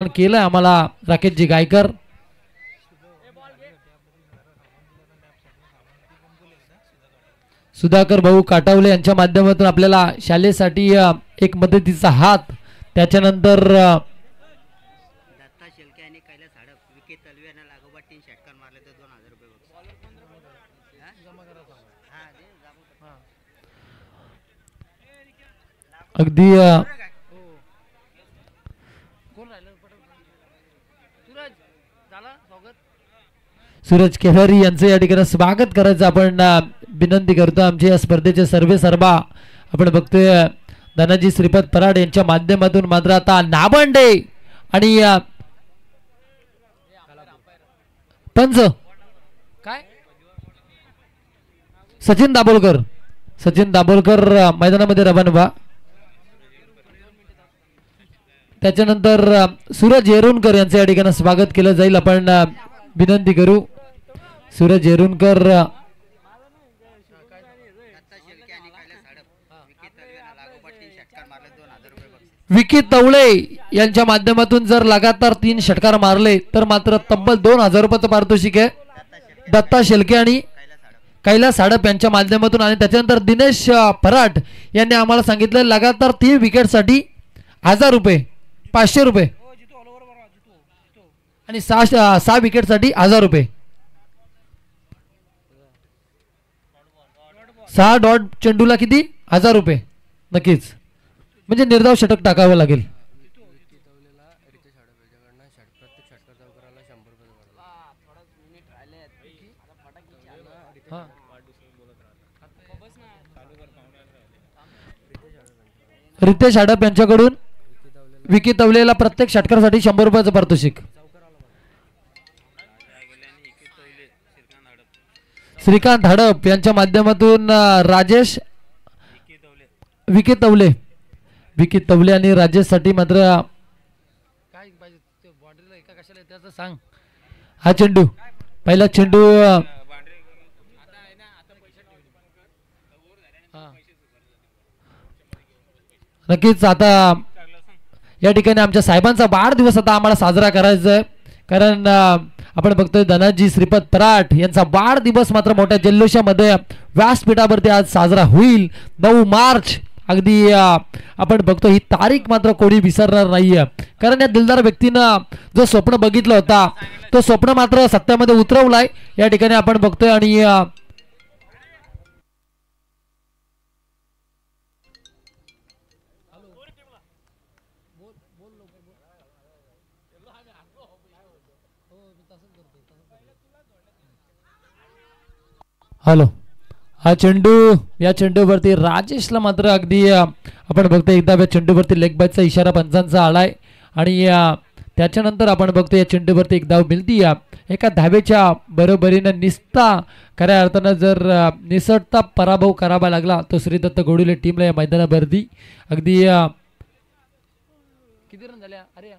केलं आम्हाला राकेशजी गायकर. सुधाकर भाऊ काटावले यांच्या माध्यमातून आपल्याला शालेसाठी एक मदतीचा हात. त्याच्यानंतर दत्ता शेलके आणि कैलास हडप विकेट तलव्यानं लागोपाठ 3 षटकार मारले तर 2000 रुपये अगदी सूरज केदारी यांचं या ठिकाणी स्वागत करायचं आपण विनंती करतो. आमच्या या स्पर्धेचे सर्वे सर्वा आपण बघतोय धनाजी श्रीपद पराड यांच्या माध्यमातून. मात्र आता नाबंडे आणि पंच काय सचिन दाभोलकर मैदानामध्ये रवाना व्हा. त्याच्यानंतर सूरज येरुणकर यांचं या ठिकाणी स्वागत केलं जाईल. आपण विनंती करू सूरज येरुणकर विकी तवळे यांच्या माध्यमातून जर लगातार 3 षटकार मारले तर मात्र तब्बल 2000 रुपयाचं पारितोषिक आहे. दत्ता शेलके आणि कैलास हडप यांच्या माध्यमातून. आणि त्याच्यानंतर दिनेश पराट यांनी आम्हाला सांगितलं लगातार 3 विकेटसाठी 1000 रुपये 500 रुपये आणि 6 विकेटसाठी 1000 रुपये. 6 डॉट चेंडूला किती 1000 रुपये नक्कीच. म्हणजे निर्धाव षटक टाकावं लागेल. रितेश हडप यांच्याकडून विकी तवलेला प्रत्येक षटकासाठी 100 रुपयाचं पारितोषिक. श्रीकांत हडप यांच्या माध्यमातून राजेश विकी तवले आणि राजेश साठी मात्र काय पाहिजे बॉर्डरला एका कशाला त्याचं सांग. हा चेंडू पहिला चेंडू नक्कीच. आता या ठिकाणी आमच्या साहेबांचा वाढदिवस आता आम्हाला साजरा करायचा आहे. कारण आपण बघतोय धनाजी श्रीपद पराट यांचा वाढदिवस मात्र मोठ्या जल्लोषामध्ये व्यासपीठावरती आज साजरा होईल 9 मार्च. अगदी आपण बघतो ही तारीख मात्र कोणी विसरणार नाहीये. कारण या दिलदार व्यक्तीनं जो स्वप्न बघितलं होता तो स्वप्न मात्र सत्यामध्ये उतरवलाय या ठिकाणी आपण बघतोय. आणि हॅलो हा चेंडू या चेंडूवरती राजेशला मात्र अगदी आपण बघतोय एकदा या चेंडूवरती लेग बायचा इशारा पंचांचा आलाय. आणि त्याच्यानंतर आपण बघतो या चेंडूवरती एक धाव मिळती. एका धावेच्या बरोबरीनं निस्ता खऱ्या अर्थानं जर निसटता पराभव करावा लागला तो श्रीदत्त गोडुले टीमला या मैदानावरती. अगदी किती रन झाल्या अरे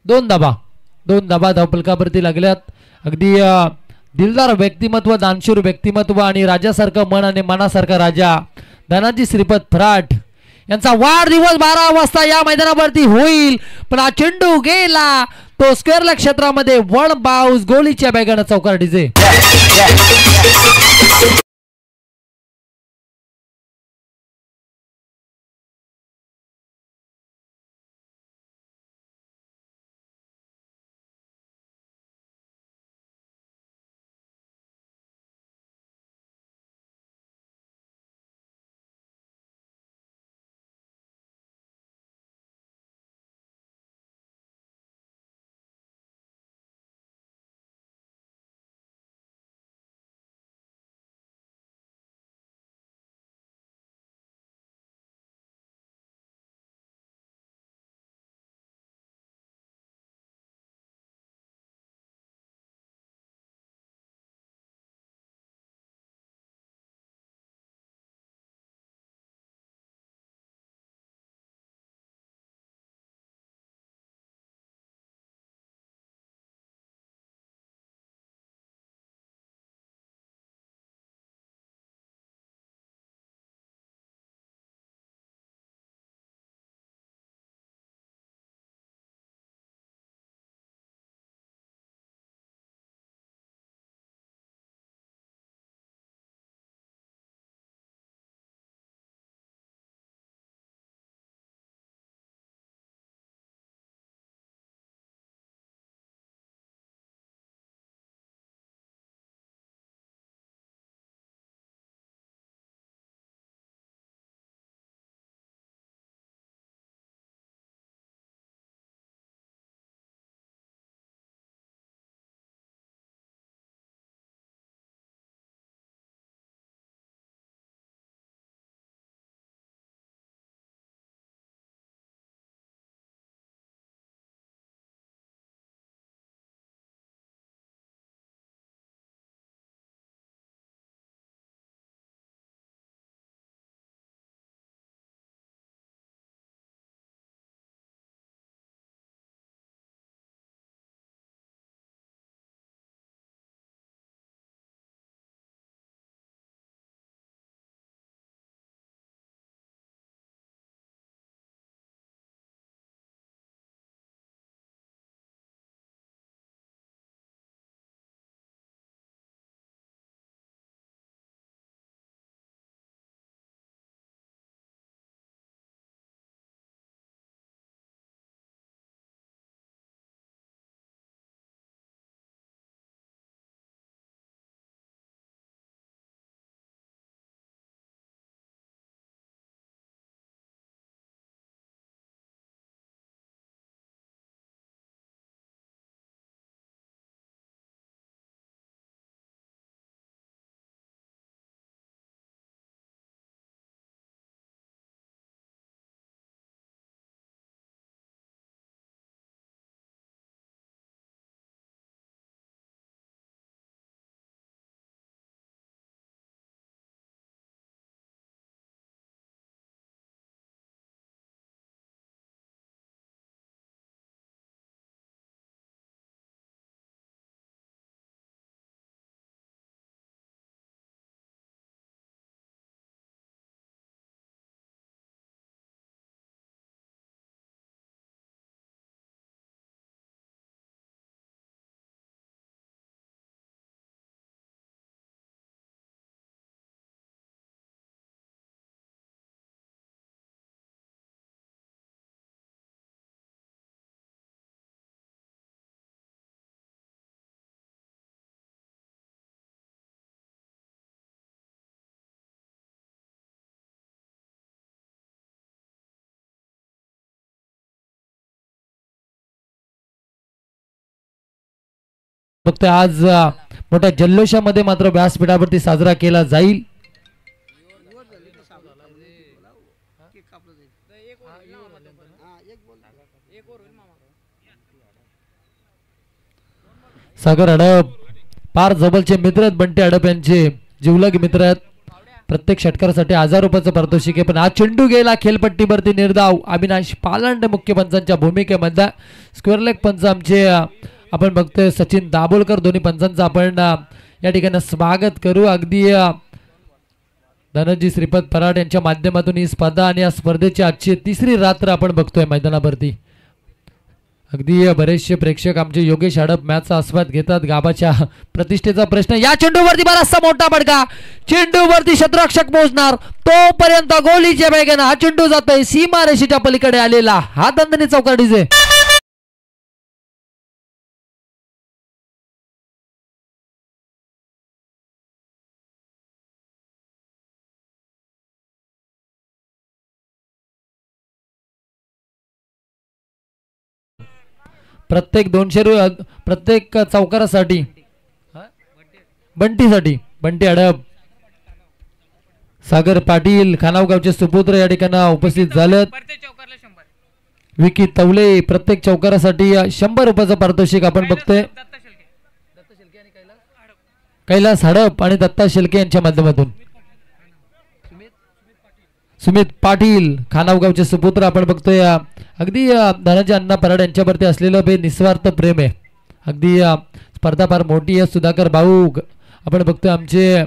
2 धाबा धावफलकावरती लागल्यात. अगदी दिलदार व्यक्तिमत्व दानशूर व्यक्तिमत्व आणि राजासारखं मन आणि मनासारखा राजा धनाजी श्रीपद पराट यांचा वाढदिवस 12 वाजता या मैदानावरती होईल. पण हा चेंडू गेला तो स्क्वेअरला क्षेत्रामध्ये वन बाउस गोलीच्या बॅगानं चौकार डीजे. फक्त आज मोठ्या जल्लोषामध्ये मात्र व्यासपीठावरती साजरा केला जाईल. सागर हडप फार जवळचे मित्र आहेत. बंटी हडप यांचे जिवलग मित्र आहेत. प्रत्येक षटकारासाठी 1000 रुपयाचं पारितोषिक आहे. पण हा चेंडू गेला खेळपट्टीवरती निर्धाव. अविनाश पालांडे मुख्य पंचांच्या भूमिकेमध्ये. स्क्वेअर लेग पंच आमचे आपण बघतोय सचिन दाभोलकर. दोन्ही पंचांचं आपण या ठिकाणी स्वागत करू. अगदी धनंजय श्रीपद पराड यांच्या माध्यमातून ही स्पर्धा आणि या स्पर्धेची आजची तिसरी रात्र आपण बघतोय मैदानावरती. अगदी बरेचसे प्रेक्षक आमचे योगेश हडप मॅचचा आस्वाद घेतात. गाभाच्या प्रतिष्ठेचा प्रश्न. या चेंडूवरती बराचसा मोठा फटका. चेंडूवरती क्षेत्ररक्षक पोहोचणार तोपर्यंत गोलीच्या वेगाने हा चेंडू जातोय सीमारेषेच्या पलीकडे आलेला हा दणदणीत चौकार डीजे. प्रत्येक 200 प्रत्येक चौकारासाठी बंटीसाठी बंटी हडप सागर पाटील खानावगावचे सुपुत्र या ठिकाणी उपस्थित झालेत. विकी तवले प्रत्येक चौकारासाठी 100 रुपयाचं पारितोषिक आपण बघतोय. कैलास हडप आणि दत्ता शेलके यांच्या माध्यमातून. सुमित पाटील खानावगावचे सुपुत्र आपण बघतोय. अगदी धनंजय अण्णा पराड यांच्यावरती असलेलं निस्वार्थ प्रेम आहे. अगदी स्पर्धा फार मोठी आहे. सुधाकर भाऊ आपण बघतोय आमचे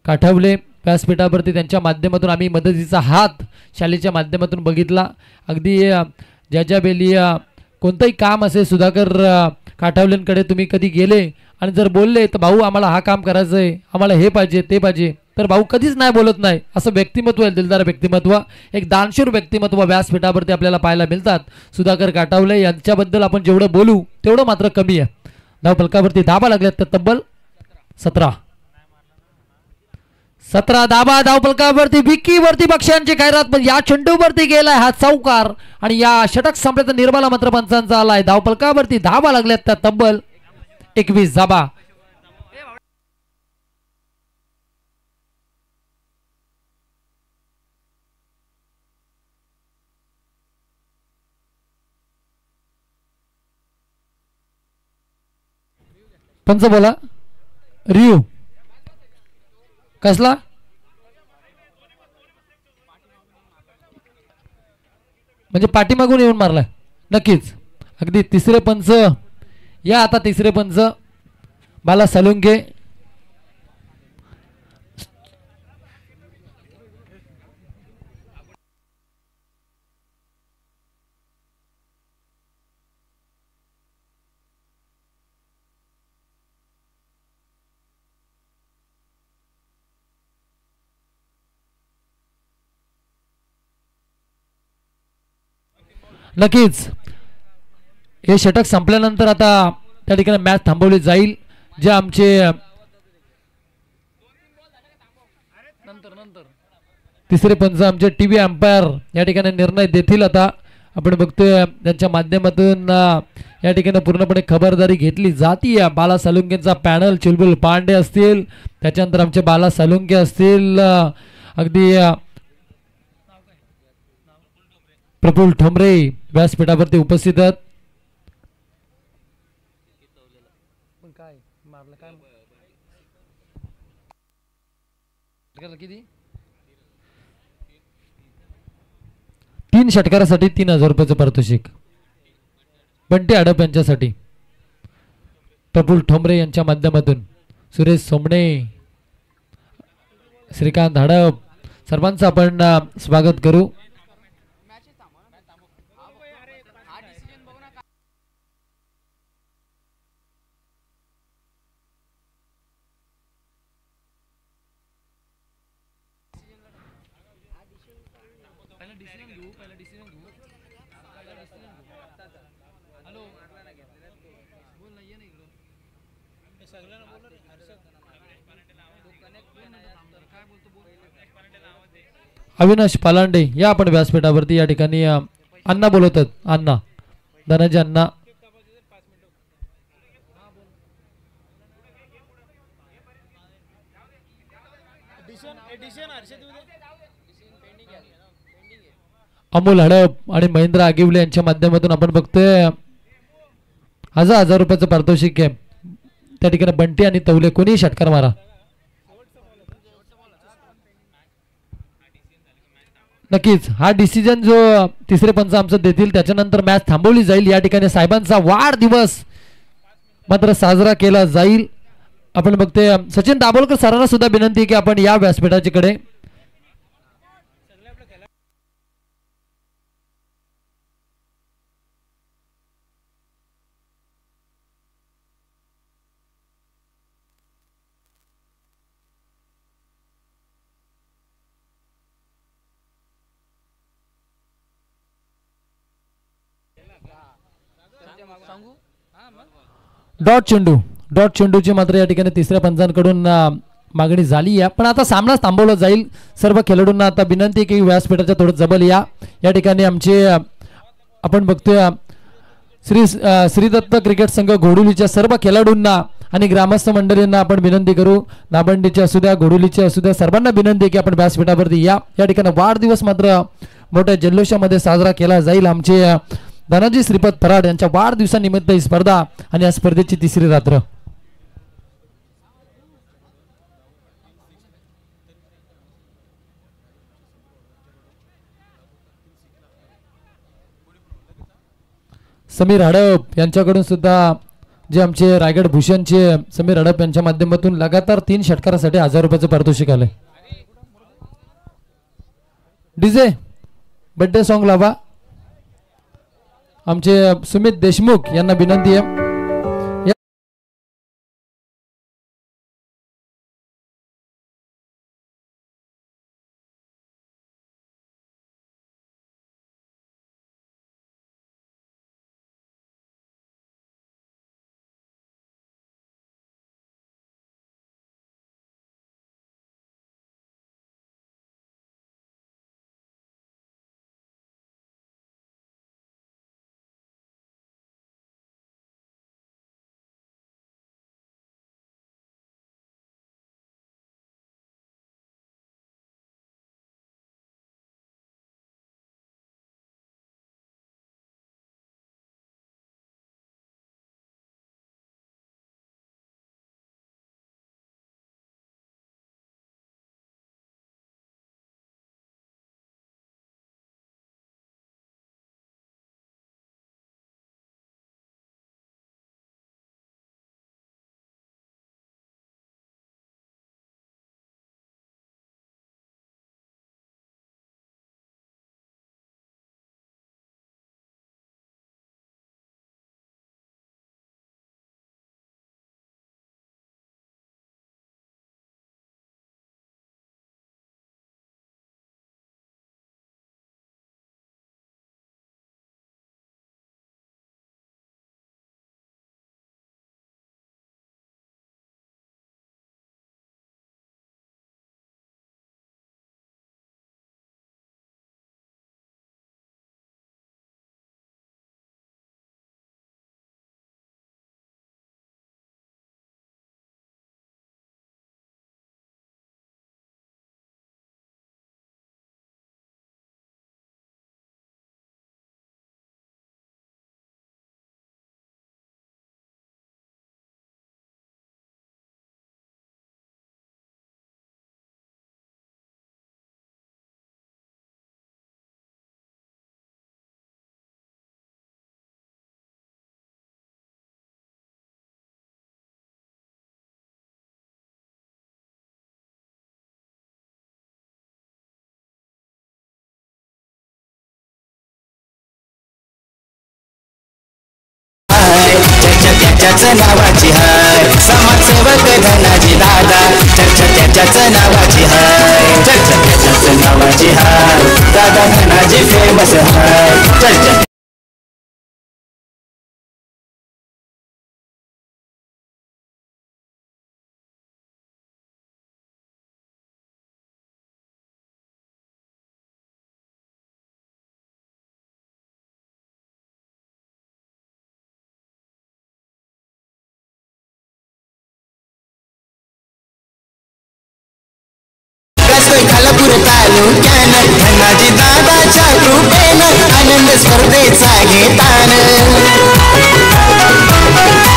काठवले व्यासपीठावरती. त्यांच्या माध्यमातून आम्ही मदतीचा हात शालेच्या माध्यमातून बघितला. अगदी ज्या बेली कोणतंही काम असेल सुधाकर काठवलेंकडे तुम्ही कधी गेले आणि जर बोलले तर भाऊ आम्हाला हा काम करायचं आहे, आम्हाला हे पाहिजे ते पाहिजे, तर भाऊ कधीच नाही बोलत नाही. असं व्यक्तिमत्व आहे, दिलदार व्यक्तिमत्व, एक दानशूर व्यक्तिमत्व व्यासपीठावरती आपल्याला पाहायला मिळतात. सुधाकर काठवले यांच्याबद्दल आपण जेवढं बोलू तेवढं मात्र कमी आहे. धाव फलकावरती धाबा लागल्यात तर तब्बल 17 धाबा धाव फलकावरती. विकीवरती बक्षांची खैरात. पण या चेंडूवरती गेलाय हा चौकार आणि या षटक संपल्याचा निर्माला मात्र पंचांचा आलाय. धाव फलकावरती धाबा लागल्यात त्या तब्बल 21 धाबा. पंच बोला. रियू कसला म्हणजे पाठीमागून येऊन मारलाय नक्कीच. अगदी तिसरे पंच या. आता तिसरे पंच बाला सलुंगे. नक्कीच हे षटक संपल्यानंतर आता त्या ठिकाणी मॅच थांबवली जाईल. जे आमचे तिसरे पंच आमचे टीव्ही अंपायर या ठिकाणी निर्णय देतील. आता आपण बघतोय त्यांच्या माध्यमातून या ठिकाणी पूर्णपणे खबरदारी घेतली जाते. बाला सालुंकेचा पॅनल चुलबुल पांडे असतील, त्याच्यानंतर आमचे बाला सालुंके असतील, अगदी प्रफुल्ल ठोंबरे व्यासपीठावरती उपस्थित आहेत. तीन षटकारासाठी 3000 रुपयाचं पारितोषिक. बंटी हडप यांच्यासाठी प्रफुल्ल ठोंबरे यांच्या माध्यमातून सुरेश सोमणे, श्रीकांत हडप सर्वांचं आपण स्वागत करू. अविनाश पालांडे या आपण व्यासपीठावरती या ठिकाणी अण्णा बोलवतात. अण्णा धनंजय अण्णा अमोल हडप आणि महेंद्र आगिवले यांच्या माध्यमातून आपण बघतोय 1000 रुपयाचं पारितोषिक आहे. त्या ठिकाणी बंटी आणि तवले कोणी षटकार मारा. नक्कीच हा डिसिजन जो तिसरे पंच आमचं देतील त्याच्यानंतर मॅच थांबवली जाईल. या ठिकाणी साहेबांचा वाढदिवस मात्र साजरा केला जाईल. आपण बघतोय सचिन दाभोलकर सरांना सुद्धा विनंती आहे की आपण या व्यासपीठाच्याकडे. डॉट चेंडूची मात्र या ठिकाणी तिसऱ्या पंचांकडून मागणी झाली आहे. पण आता सामना थांबवला जाईल. सर्व खेळाडूंना आता विनंती की व्यासपीठाच्या थोडं जबल या ठिकाणी आमचे आपण बघतोय श्रीदत्त क्रिकेट संघ घोडुलीच्या सर्व खेळाडूंना आणि ग्रामस्थ मंडळींना आपण विनंती करू. नाबंडीचे असू द्या, घोडुलीचे असू द्या, सर्वांना विनंती की आपण व्यासपीठावरती या ठिकाणी वाढदिवस मात्र मोठ्या जल्लोषामध्ये साजरा केला जाईल. आमचे धनाजी श्रीपत फराड यांच्या वाढदिवसानिमित्त ही स्पर्धा आणि या स्पर्धेची तिसरी रात्र. समीर हडप यांच्याकडून सुद्धा जे आमचे रायगड भूषणचे समीर हडप यांच्या माध्यमातून लगातार 3 षटकारासाठी 1000 रुपयाचं पारितोषिक आलंय. डीजे बर्थडे सॉन्ग लावा. आमचे सुमित देशमुख यांना विनंती आहे. त्याच्याच नावाची हाय समाजसेवक धनाजी दादा. चर्चा त्याच्याच नावाची हाय. चर्चा त्याच्याच नावाची हाय. दादा धनाजी फेमस हाय. चर्चा खालापूर तालुका तालुक्यानं धनाजी दादाच्या कृपेनं आनंद स्पर्धेचा घेतान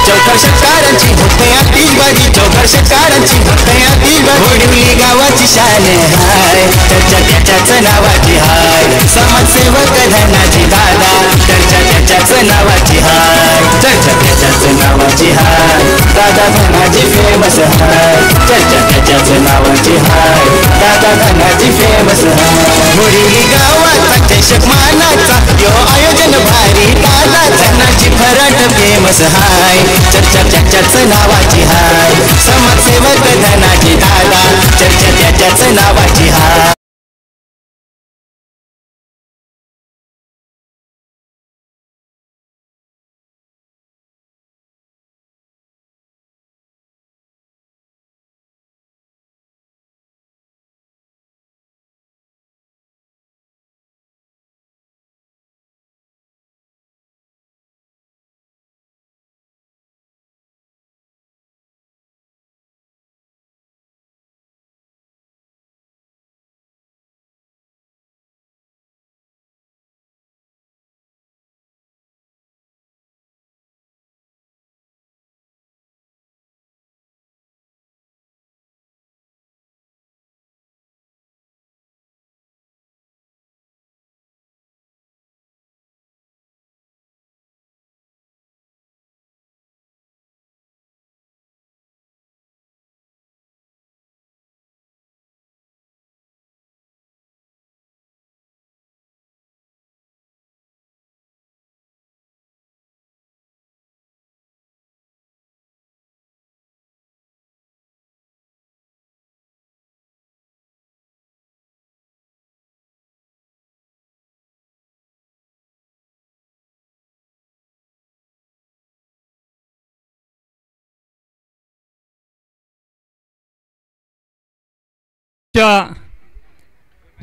चौकर षटकारांची भक्ते आतीच बाजी चौकर षटकारांची भक्ते आतीच बाजी वडिवली गावाची शान हाय चर्चा त्याच्याच नावाची हाय समाजसेवक धनाजी दादा चर्चा त्याच्याच नावाची हाय चर्चा त्याच्याच नावाची हाय दादा धनाजी फेमस हाय चर्चा त्याच्याच नावाची हाय दादा धनाजी फेमस हाय वडिवली गावाचा चषक मानाचा यो आयोजन भारी दादा धनाजी फराट फेमस हाय चर्चा त्याच्याच नावाची हाय समाजसेवक धनाजी दादा चर्चा त्याच्याच नावाची हाय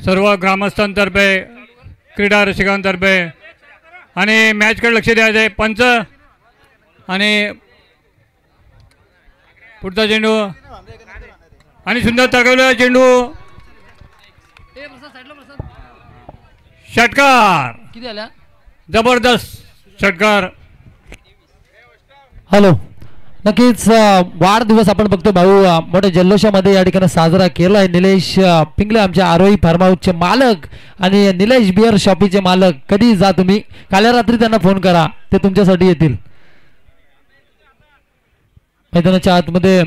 सर्व ग्रामस्थांतर्फे क्रीडा रसिकांतर्फे आणि मॅचकडे लक्ष द्यायचं आहे पंच आणि पुढचा चेंडू आणि सुंदर तगवलेला चेंडू षटकार किती आल्या जबरदस्त षटकार हॅलो नक्कीच वाढदिवस आपण बघतो भाऊ मोठ्या जल्लोषामध्ये या ठिकाणी साजरा केला आहे निलेश पिंगले आमचे आरोही फार्म हाऊसचे मालक आणि निलेश बिअर शॉपीचे मालक कधी जा तुम्ही काल रात्री त्यांना फोन करा ते तुमच्यासाठी येतील मैदानाच्या आतमध्ये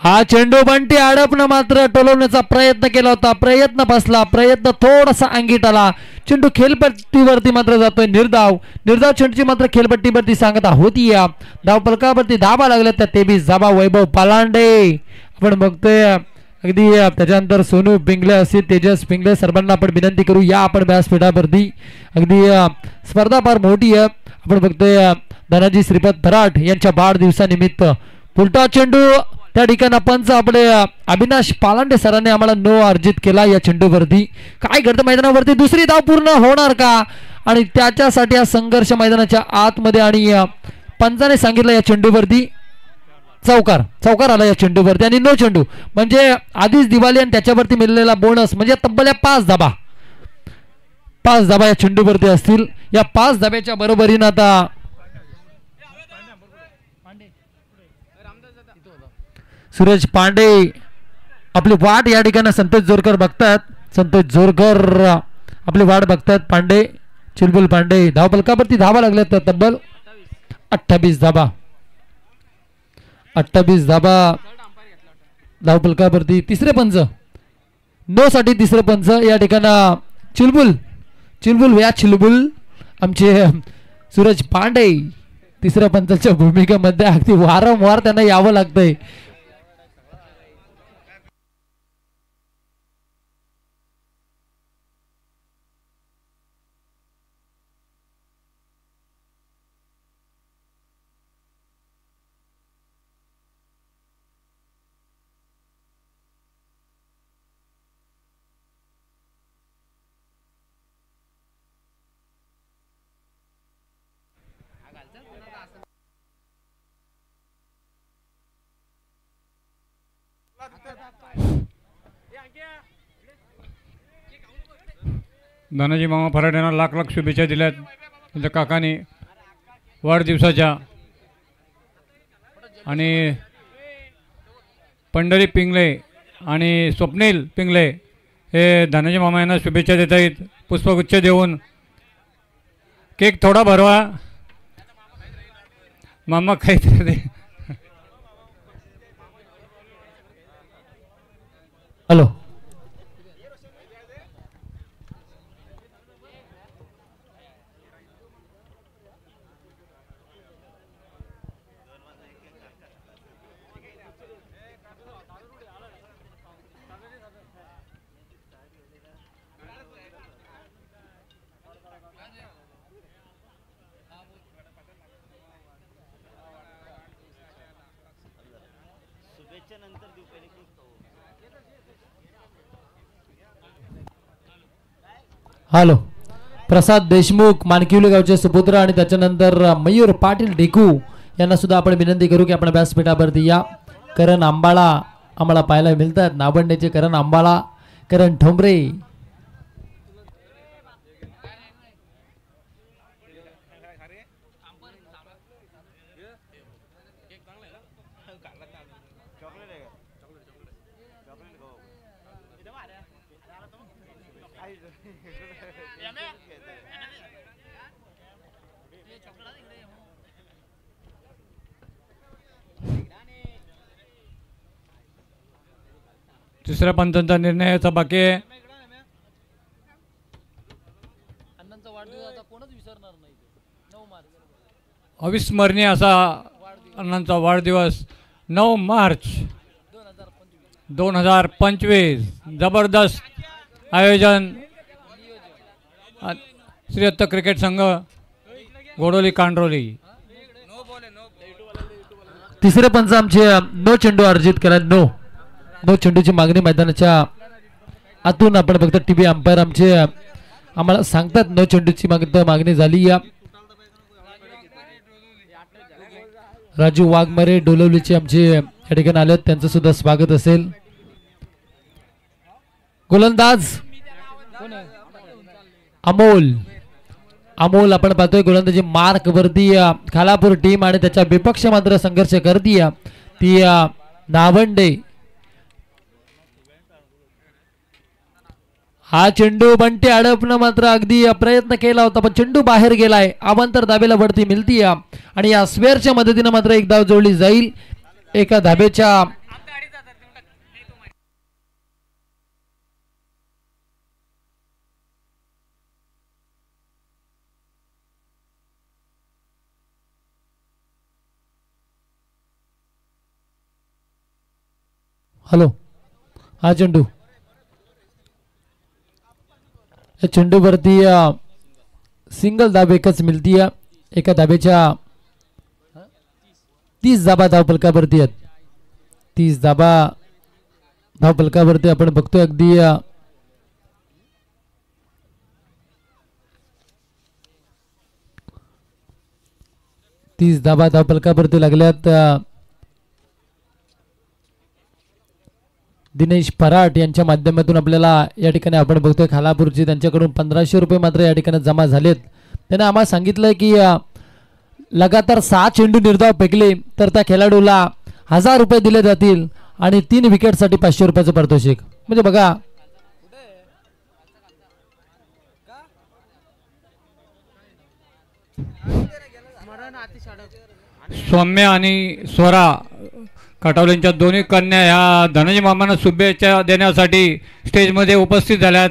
हा चेंडू बंटी अडपनं मात्र टोलवण्याचा प्रयत्न केला होता प्रयत्न फसला प्रयत्न थोडासा अंगीट आला चेंडू खेळपट्टीवरती मात्र जातोय निर्धाव चेंडूची मात्र खेळपट्टीवरती सांगता होती या धाव पलकावरती धाबा लागल्या त्या तेबीस धाबा वैभव पालांडे आपण बघतोय अगदी त्याच्यानंतर सोनू पिंगले असतील तेजस पिंगले सर्वांना आपण विनंती करू या आपण व्यासपीठावरती अगदी स्पर्धा फार मोठी आहे आपण बघतोय धनाजी श्रीपद फराट यांच्या वाढदिवसानिमित्त पुलटा चेंडू त्या ठिकाणी पंच आपले अविनाश पालांडे सरांनी आम्हाला नो अर्जित केला या चेंडूवरती काय घडतं मैदानावरती दुसरी धाव पूर्ण होणार का आणि त्याच्यासाठी हा संघर्ष आतमध्ये आणि पंचाने सांगितलं या चेंडूवरती चौकार आला या चेंडूवरती आणि नो चेंडू म्हणजे आधीच दिवाळी आणि त्याच्यावरती मिळालेला बोनस म्हणजे तब्बल या 5 धाबा या चेंडूवरती असतील या 5 धाब्याच्या बरोबरीनं आता सुरेश पांडे आपली वाट या ठिकाणी संतोष जोरकर बघतात संतोष जोरकर आपली वाट बघतात पांडे चिलबुल पांडे धावपलकावरती धावा लागल्यात तब्बल 28 धाबा धावपलकावरती तिसरे पंच नो साठी तिसरे पंच या ठिकाणी चिलबुल आमचे सूरज पांडे तिसऱ्या पंचाच्या भूमिकेमध्ये अगदी वारंवार त्यांना यावं लागतंय धनाजी मामा फराट यांना लाख लाख शुभेच्छा दिल्यात त्यांच्या काकाने वाढदिवसाच्या. आणि पंढरी पिंगळे आणि स्वप्नील पिंगळे हे धनाजी मामा यांना शुभेच्छा देत आहेत पुष्पगुच्छ देऊन. केक थोडा भरवा मामा काहीतरी दे. हॅलो हॅलो प्रसाद देशमुख मानकिवली गावचे सुपुत्र आणि त्याच्यानंतर मयूर पाटील डेकू यांना सुद्धा आपण विनंती करू की आपण व्यासपीठावरती या. करण आंबाळा आम्हाला पाहायला मिळतात. नाबंडेचे करण आंबाळा, करण ठोंबरे. तिसऱ्या पंचांचा निर्णयाचा बाकी आहे. अविस्मरणीय असा अण्णांचा वाढदिवस 9 मार्च 2025. जबरदस्त आयोजन श्री दत्त क्रिकेट संघ घोडोली कांडरोली. तिसरे पंच आमचे नो चेंडू अर्जित करा. नो चेंडूची मागणी मैदानाच्या आतून आपण फक्त टीव्ही अंपायर आमचे आम्हाला सांगतात नो चेंडूची मागणी झाली. या राजू वाघमारे डोलवलीचे आमचे या ठिकाणी आले, त्यांचं सुद्धा स्वागत असेल. गोलंदाज अमोल आपण पाहतोय गोलंदाजी मार्क वरती खालापूर टीम आणि त्याच्या विपक्ष मात्र संघर्ष करती ती नावंडे. हा चेंडू बंटे अडपणं मात्र अगदी प्रयत्न केला होता पण चेंडू बाहेर गेलाय. अवांतर धाब्याला वरती मिळती आणि या स्वेअरच्या मदतीने मात्र एक धाव जोडली जाईल. एका धाब्याच्या हॅलो हा चेंडू चेंडू वरती सिंगल धाब एकच मिळती. एका धाब्याच्या 30 धाबा धावफलकावरती आहेत. 30 धाबा धावफलकावरती आपण बघतोय अगदी 30 धाबा धावफलकावरती लागल्यात. दिनेश फराट यांच्या माध्यमातून आपल्याला या ठिकाणी आपण बघतोय खालापूरची त्यांच्याकडून 1500 रुपये मात्र या ठिकाणी जमा झालेत. त्याने आम्हाला सांगितलंय की लगातार 6 चेंडू निर्धाव फेकले तर त्या खेळाडूला 1000 रुपये दिले जातील आणि 3 विकेटसाठी 500 रुपयाचं पारितोषिक. म्हणजे बघा सौम्य आणि स्वरा खटावलेंच्या दोन्ही कन्या ह्या धनाजी मामांना शुभेच्छा देण्यासाठी स्टेजमध्ये उपस्थित झाल्यात.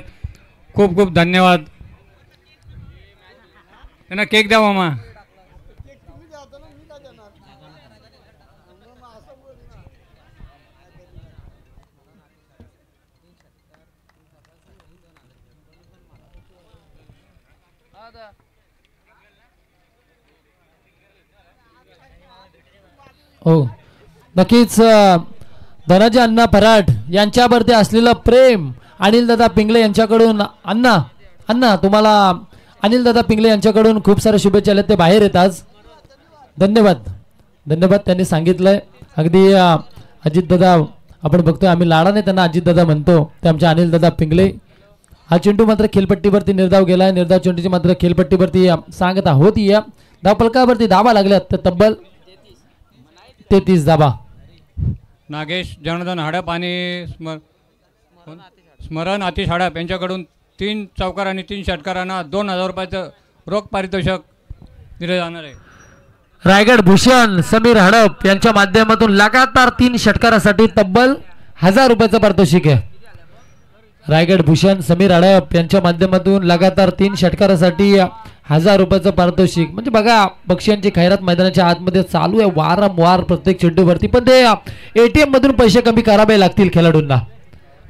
खूप खूप धन्यवाद. त्यांना केक द्या मामा. हो नक्कीच धनाजी अण्णा फराट यांच्यावरती असलेलं प्रेम अनिल दादा पिंगळे यांच्याकडून अण्णा तुम्हाला अनिल दादा पिंगळे यांच्याकडून खूप साऱ्या शुभेच्छा आल्या. ते बाहेर येत आज. धन्यवाद त्यांनी सांगितलंय. अगदी अजित दादा आपण बघतोय आम्ही लाडाने त्यांना अजित दादा म्हणतो ते आमचे अनिल दादा पिंगळे हा चेंडू मात्र खेळपट्टीवरती निर्धाव गेला. निर्धाव चेंडूची मात्र खेळपट्टीवरती सांगता होती. धाव फलकावरती धावा लागल्यात तर तब्बल 33 धावा. नागेश जनार्दन हडप आणि स्मरण आतिश हडप यांच्याकडून 3 चौकार आणि 3 षटकारांना 2000 रुपयाचं रोख पारितोषिक दिले जाणार आहे. रायगड भूषण समीर हडप यांच्या माध्यमातून लगातार 3 षटकारासाठी तब्बल 1000 रुपयाचं पारितोषिक आहे. रायगड भूषण समीर हडप यांच्या माध्यमातून लगातार 3 षटकारासाठी 1000 रुपयाचं पारितोषिक. म्हणजे बघा बक्षियांची खैरात मैदानाच्या आतमध्ये चालू आहे वारंवार प्रत्येक चेंडूवरती. पण ते ATM मधून पैसे कमी करावे लागतील खेळाडूंना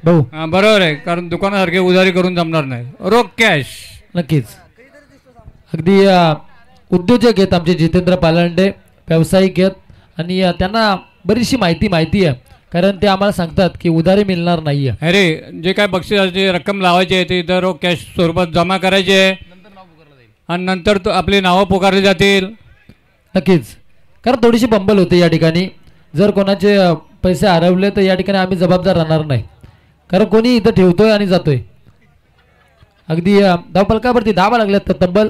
भाऊ. बरोबर आहे, कारण दुकानासारखे उधारी करून जमणार नाही, रोख कॅश. नक्कीच. अगदी उद्योजक आहेत आमचे जितेंद्र पालांडे, व्यावसायिक आहेत आणि त्यांना बरीचशी माहिती आहे. कारण ते आम्हाला सांगतात की उधारी मिळणार नाही आहे. अरे जे काय बक्षिसाची रक्कम लावायची आहे ती इथं रोख कॅश स्वरूपात जमा करायची आहे आणि नंतर तो आपली नावं पुकारली जातील. नक्कीच. कारण थोडीशी बंबल होते या ठिकाणी. जर कोणाचे पैसे हरवले तर या ठिकाणी आम्ही जबाबदार राहणार नाही, कारण कोणी इथं ठेवतोय आणि जातोय. अगदी धावफलकावरती धावा लागल्यात तर तब्बल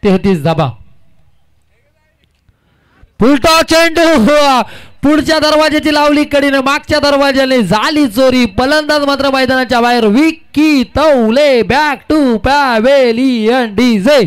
33 धावा. फुलटॉ चेंडू पुढच्या दरवाजाची लावली कडीने, मागच्या दरवाजाने झाली चोरी. फलंदाज मात्र मैदानाच्या बाहेर. विक्की तौले back to pavilion DJ.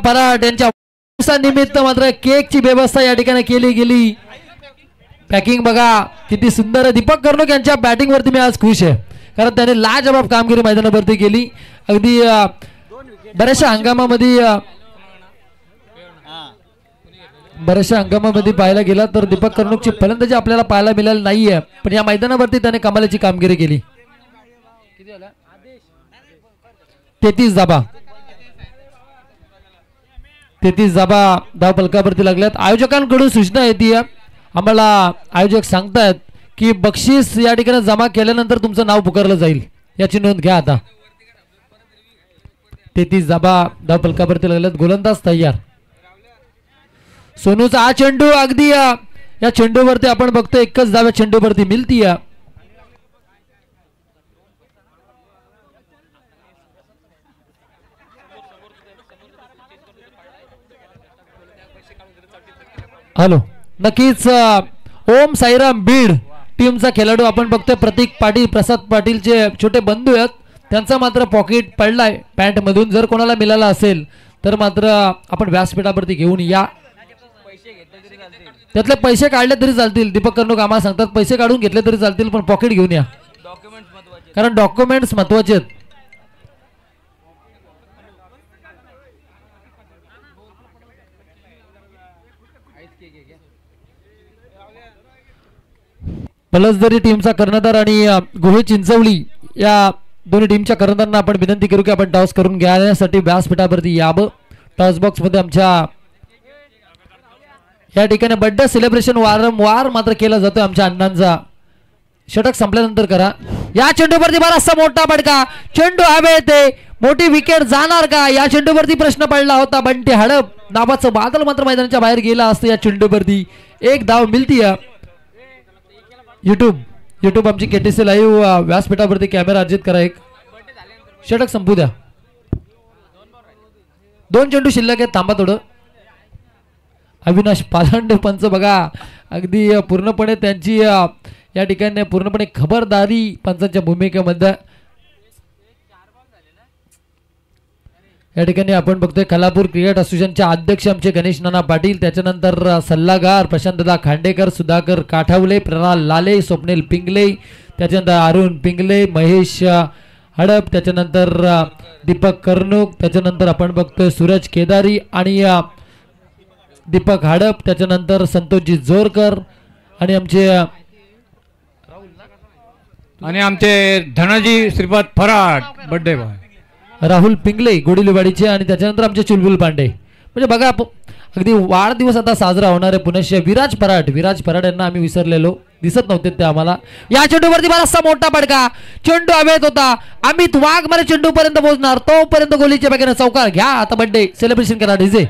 Pargat यांच्या निमित्त मात्र केकची व्यवस्था या ठिकाणी केली गेली. पॅकिंग बघा किती सुंदर आहे. दीपक कर्णक यांच्या बॅटिंग वरती मी आज खुश आहे, कारण त्याने लाजवाब कामगिरी मैदानावरती केली. अगदी बऱ्याचशा हंगामामध्ये पाहायला गेला तर दीपक कर्णकची फलंदाजी आपल्याला पाहायला मिळाली नाहीये, पण या मैदानावरती त्याने कमालीची कामगिरी केली. 33 धावा. 33 धावा धाव फलकावरती लागल्यात. आयोजकांकडून सूचना येते आम्हाला. आयोजक सांगतायत की बक्षीस या ठिकाणी जमा केल्यानंतर तुमचं नाव पुकारलं जाईल, याची नोंद घ्या आता. 33 धावा धाव फलकावरती लागल्यात. गोलंदाज तयार. सोनूचा हा चेंडू अगदी या चेंडूवरती आपण बघतो एकच धाव्या चेंडूवरती मिळती. हॅलो. नक्कीच ओम साईराम बीड टीमचा खेळाडू आपण बघतोय. प्रतीक पाटील, प्रसाद पाटीलचे छोटे बंधू आहेत. त्यांचा मात्र पॉकेट पडलाय पॅन्ट मधून. जर कोणाला मिळाला असेल तर मात्र आपण व्यासपीठावरती घेऊन या. त्यातले पैसे काढले तरी चालतील. दीपक कर्णक आम्हाला सांगतात पैसे काढून घेतले तरी चालतील, पण पॉकेट घेऊन या, कारण डॉक्युमेंट्स महत्वाचे आहेत. पलसदरी टीमचा कर्णधार आणि गोहे चिंचवली या दोन्ही टीमच्या कर्णधारांना आपण विनंती करू की आपण टॉस करून घेण्यासाठी व्यासपीठावरती यावं. टॉस बॉक्स मध्ये आमच्या या ठिकाणी बर्थडे सेलिब्रेशन वारंवार मात्र केला जातोय आमच्या अण्णांचा. षटक संपल्यानंतर करा. या चेंडूवरती बराचसा मोठा फटका. चेंडू हवे येते. मोठी विकेट जाणार का, या चेंडूवरती प्रश्न पडला होता. बंटी हडप नावाचं बादल मात्र मैदानाच्या बाहेर गेला असतं. या चेंडूवरती एक धाव मिळती. युट्यूब आमची KTC लाईव्ह व्यासपीठावरती कॅमेरा अर्जित करा. एक षटक संपू द्या. 2 चेंडू शिल्लक आहेत. थांबा थोडं. अविनाश पालांडे पंच बघा अगदी पूर्णपणे त्यांची या ठिकाणी पूर्णपणे खबरदारी पंचांच्या भूमिकेमध्ये. या ठिकाणी आपण बघतोय खालापूर क्रिकेट असोसिएशनचे अध्यक्ष आमचे गणेश नाना पाटील, त्याच्यानंतर सल्लागार प्रशांतदा खांडेकर, सुधाकर काठावले, प्रणाल लाले, स्वप्नील पिंगले, त्याच्यानंतर अरुण पिंगले, महेश हडप, त्याच्यानंतर दीपक कर्णूक, त्याच्यानंतर आपण बघतोय सूरज केदारी आणि दीपक हडप, त्याच्यानंतर संतोषजी जोरकर आणि आमचे धनाजी श्रीपाद फराट बर्थडे बॉय राहुल पिंगले गोडिलीवाडीचे आणि त्याच्यानंतर आमचे चुलबुल पांडे. म्हणजे बघा अगदी वाढदिवस आता साजरा होणार आहे पुनश्य विराज पराड यांना आम्ही विसरलेलो दिसत नव्हते ते आम्हाला. या चेंडूवरती बराचसा मोठा पडका, चेंडू हवेत होता. अमित वाघ मला चेंडू पर्यंत पोहोचणार, तोपर्यंत गोलीच्या बॅगेने चौकार घ्या. आता बर्थडे सेलिब्रेशन करा डीजे.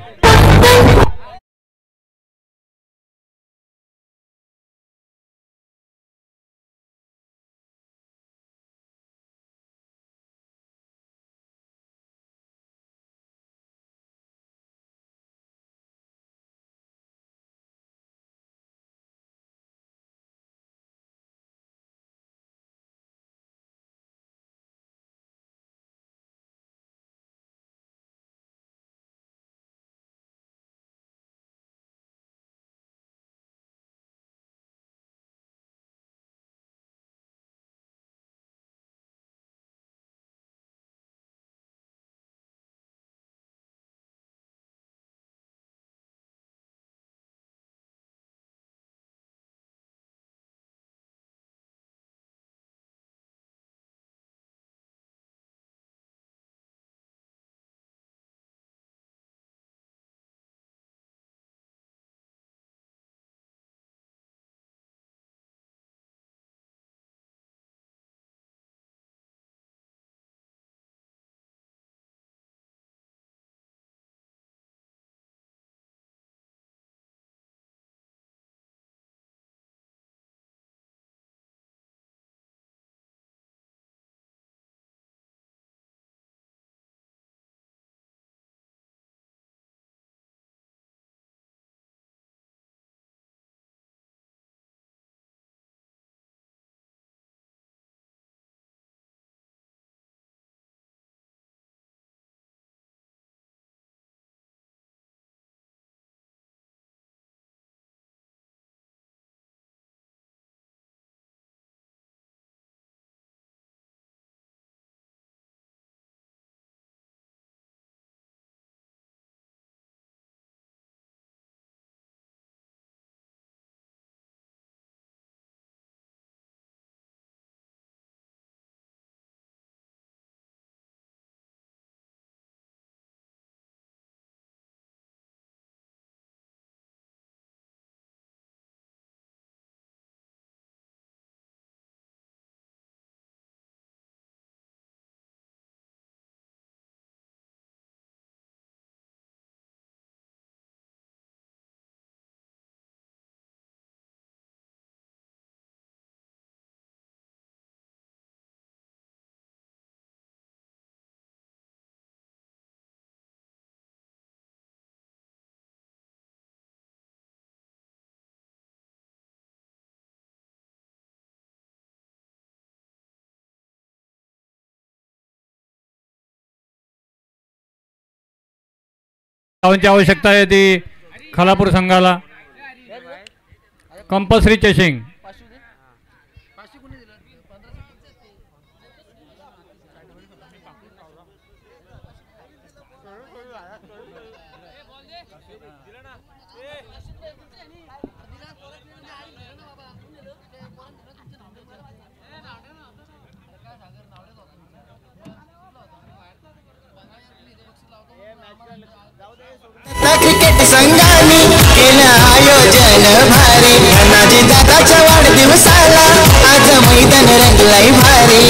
धावांची आवश्यकता आहे ती खालापूर संघाला. Compulsory chasing. क्रिकेट संघाने केलं आयोजन भारी. धनाजी दादाच्या वाढदिवसाला आज मैदान रंगलंय भारी.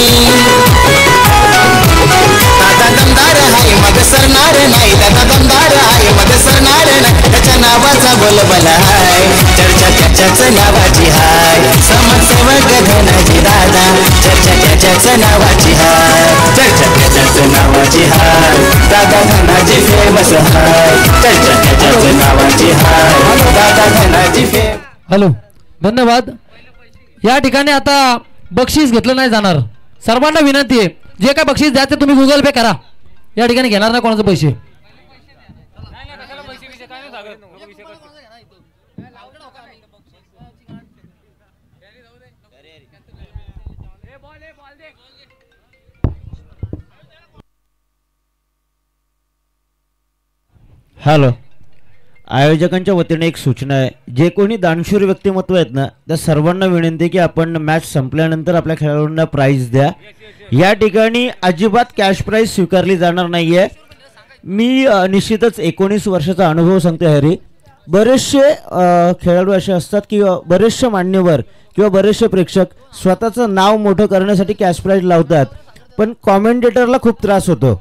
दादा दमदार हाय मग सरणार नाही, दादा दमदार हाय मग सरणार नाही. त्याच्या नावाचा बोलबला हाय, चर्चा त्याच्याच नावाची हाय. समाजसेवक धनाजी दादा, चर्चा त्याच्याच नावाची हाय. चर्चा त्याच्याच नावाची हाय. दादा धनाजी फेमस हाय. चर्चा त्याच्याच नावाची हाय. दादा धनाजी फेमस. हॅलो, धन्यवाद. या ठिकाणी आता बक्षीस घेतलं नाही जाणार. सर्वांना विनंती आहे, जे काय बक्षीस द्यायचं तुम्ही गुगल पे करा. या ठिकाणी घेणार नाही कोणाचे पैसे. हॅलो, आयोजकांच्या वतीने एक सूचना आहे. जे कोणी दानशूर व्यक्तिमत्व आहेत ना, त्या सर्वांना विनंती आहे की आपण मॅच संपल्यानंतर आपल्या खेळाडूंना प्राईज द्या. या ठिकाणी अजिबात कॅश प्राईज स्वीकारली जाणार नाही आहे. मी निश्चितच 19 वर्षाचा अनुभव सांगतो हरी. बरेचसे खेळाडू असे असतात की बरेचसे मान्यवर किंवा बरेचसे प्रेक्षक स्वतःचं नाव मोठं करण्यासाठी कॅश प्राईज लावतात, पण कॉमेंटेटरला खूप त्रास होतो.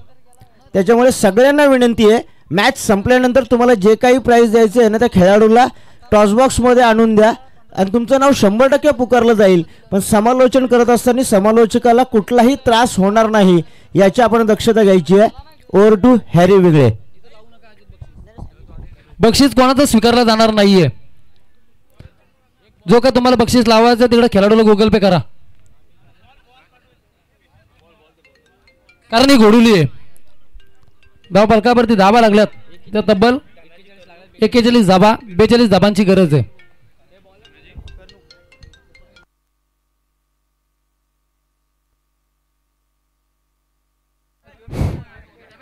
त्याच्यामुळे सगळ्यांना विनंती आहे, मॅच संपल्यानंतर तुम्हाला जे काही प्राईज द्यायचं आहे ना त्या खेळाडूला टॉसबॉक्समध्ये आणून द्या आणि तुमचं नाव 100% पुकारलं जाईल. पण समालोचन करत असताना समालोचकाला कुठलाही त्रास होणार नाही याची आपण दक्षता घ्यायची आहे. ओव्हर टू हॅरी वेगळे. बक्षीस कोणाचं स्वीकारलं जाणार नाहीये. जो का तुम्हाला बक्षीस लावायचं तिकडे खेळाडूला गुगल पे करा, कारण ही घोडुली आहे. धाव फलकावरती धाबा लागल्यात, त्या तब्बल 41 धाबा, 42 धाबांची गरज आहे.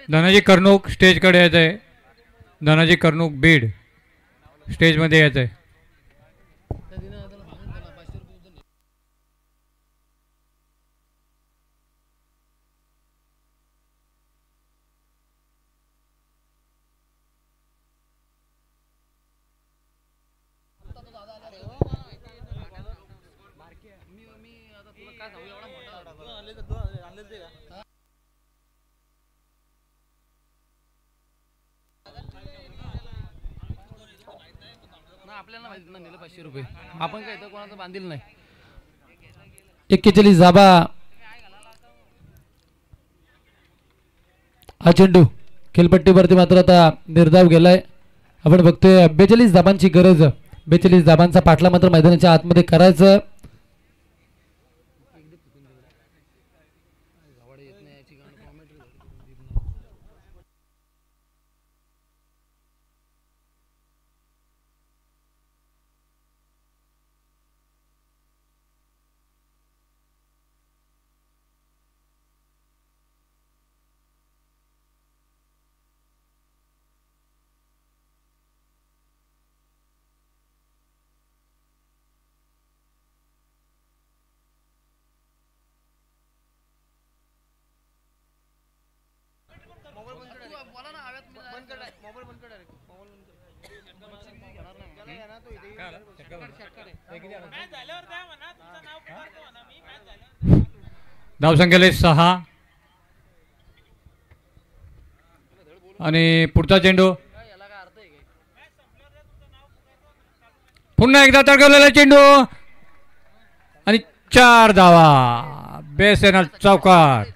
धनाजी कर्णूक स्टेजकडे यायचं आहे. धनाजी कर्णूक बीड स्टेजमध्ये यायचं आहे. आपल्याला माहिती नाही 500 रुपये आपण काय तर कोणाचं बांधील नाही. 41 धाबा हा चेंडू खेळपट्टीवरती मात्र आता निर्धाव गेलाय. आपण बघतोय 42 धाबांची गरज. 42 धाबांचा पाठला मात्र मैदानाच्या आतमध्ये करायचं. धावसंख्येला 6 आणि पुढचा चेंडू पुन्हा एकदा तडकवलेला चेंडू आणि 4 धावा. बेसेना चौकार.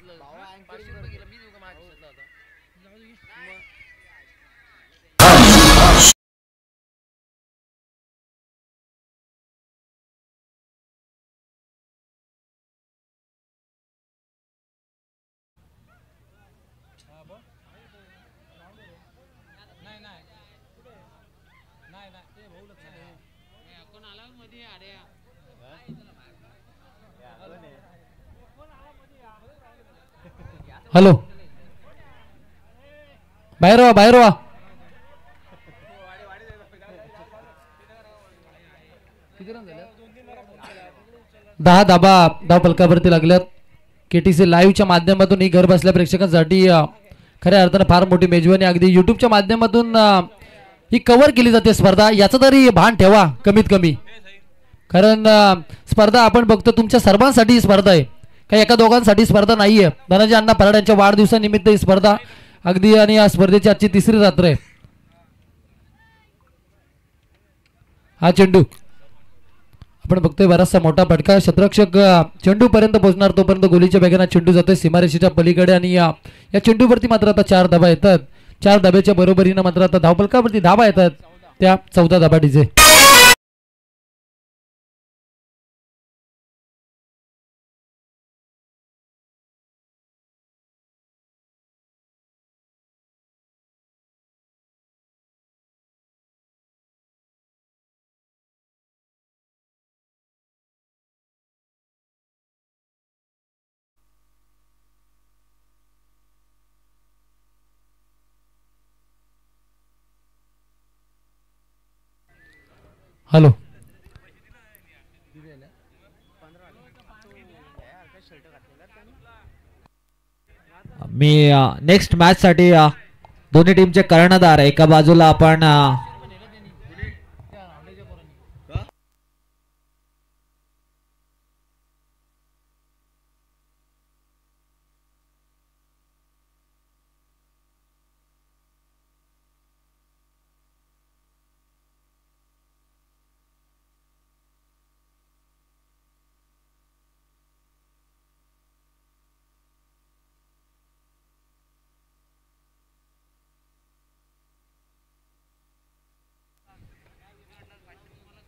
हॅलो, बाहेर व्हा, बाहेर व्हा. दहा धाबा धाव फलकावरती लागल्यात. केटीसी लाईव्हच्या माध्यमातून ही घर बसल्या प्रेक्षकांसाठी खऱ्या अर्थानं फार मोठी मेजवानी. अगदी युट्यूबच्या माध्यमातून ही कव्हर केली जाते स्पर्धा, याचं तरी भान ठेवा कमीत कमी. कारण स्पर्धा आपण बघतो तुमच्या सर्वांसाठी ही स्पर्धा आहे, काही एका दोघांसाठी स्पर्धा नाही आहे. धनाजी अण्णा पराड यांच्या वाढदिवसानिमित्त ही स्पर्धा अगदी, आणि या स्पर्धेची आजची तिसरी रात्र आहे. हा चेंडू आपण बघतोय बराचसा मोठा फटका. क्षेत्ररक्षक चेंडू पर्यंत पोहोचणार तोपर्यंत गोलीच्या बेगाने चेंडू जातोय सीमारेषेच्या पलीकडे, आणि या चेंडूवरती मात्र आता 4 धाबा येतात. 4 धाब्याच्या बरोबरीनं मात्र आता धावफलकावरती धाबा येतात त्या 14 धाबा डीजे. हॅलो, मी नेक्स्ट मॅच साठी दोन्ही टीमचे कर्णधार एका बाजूला आपण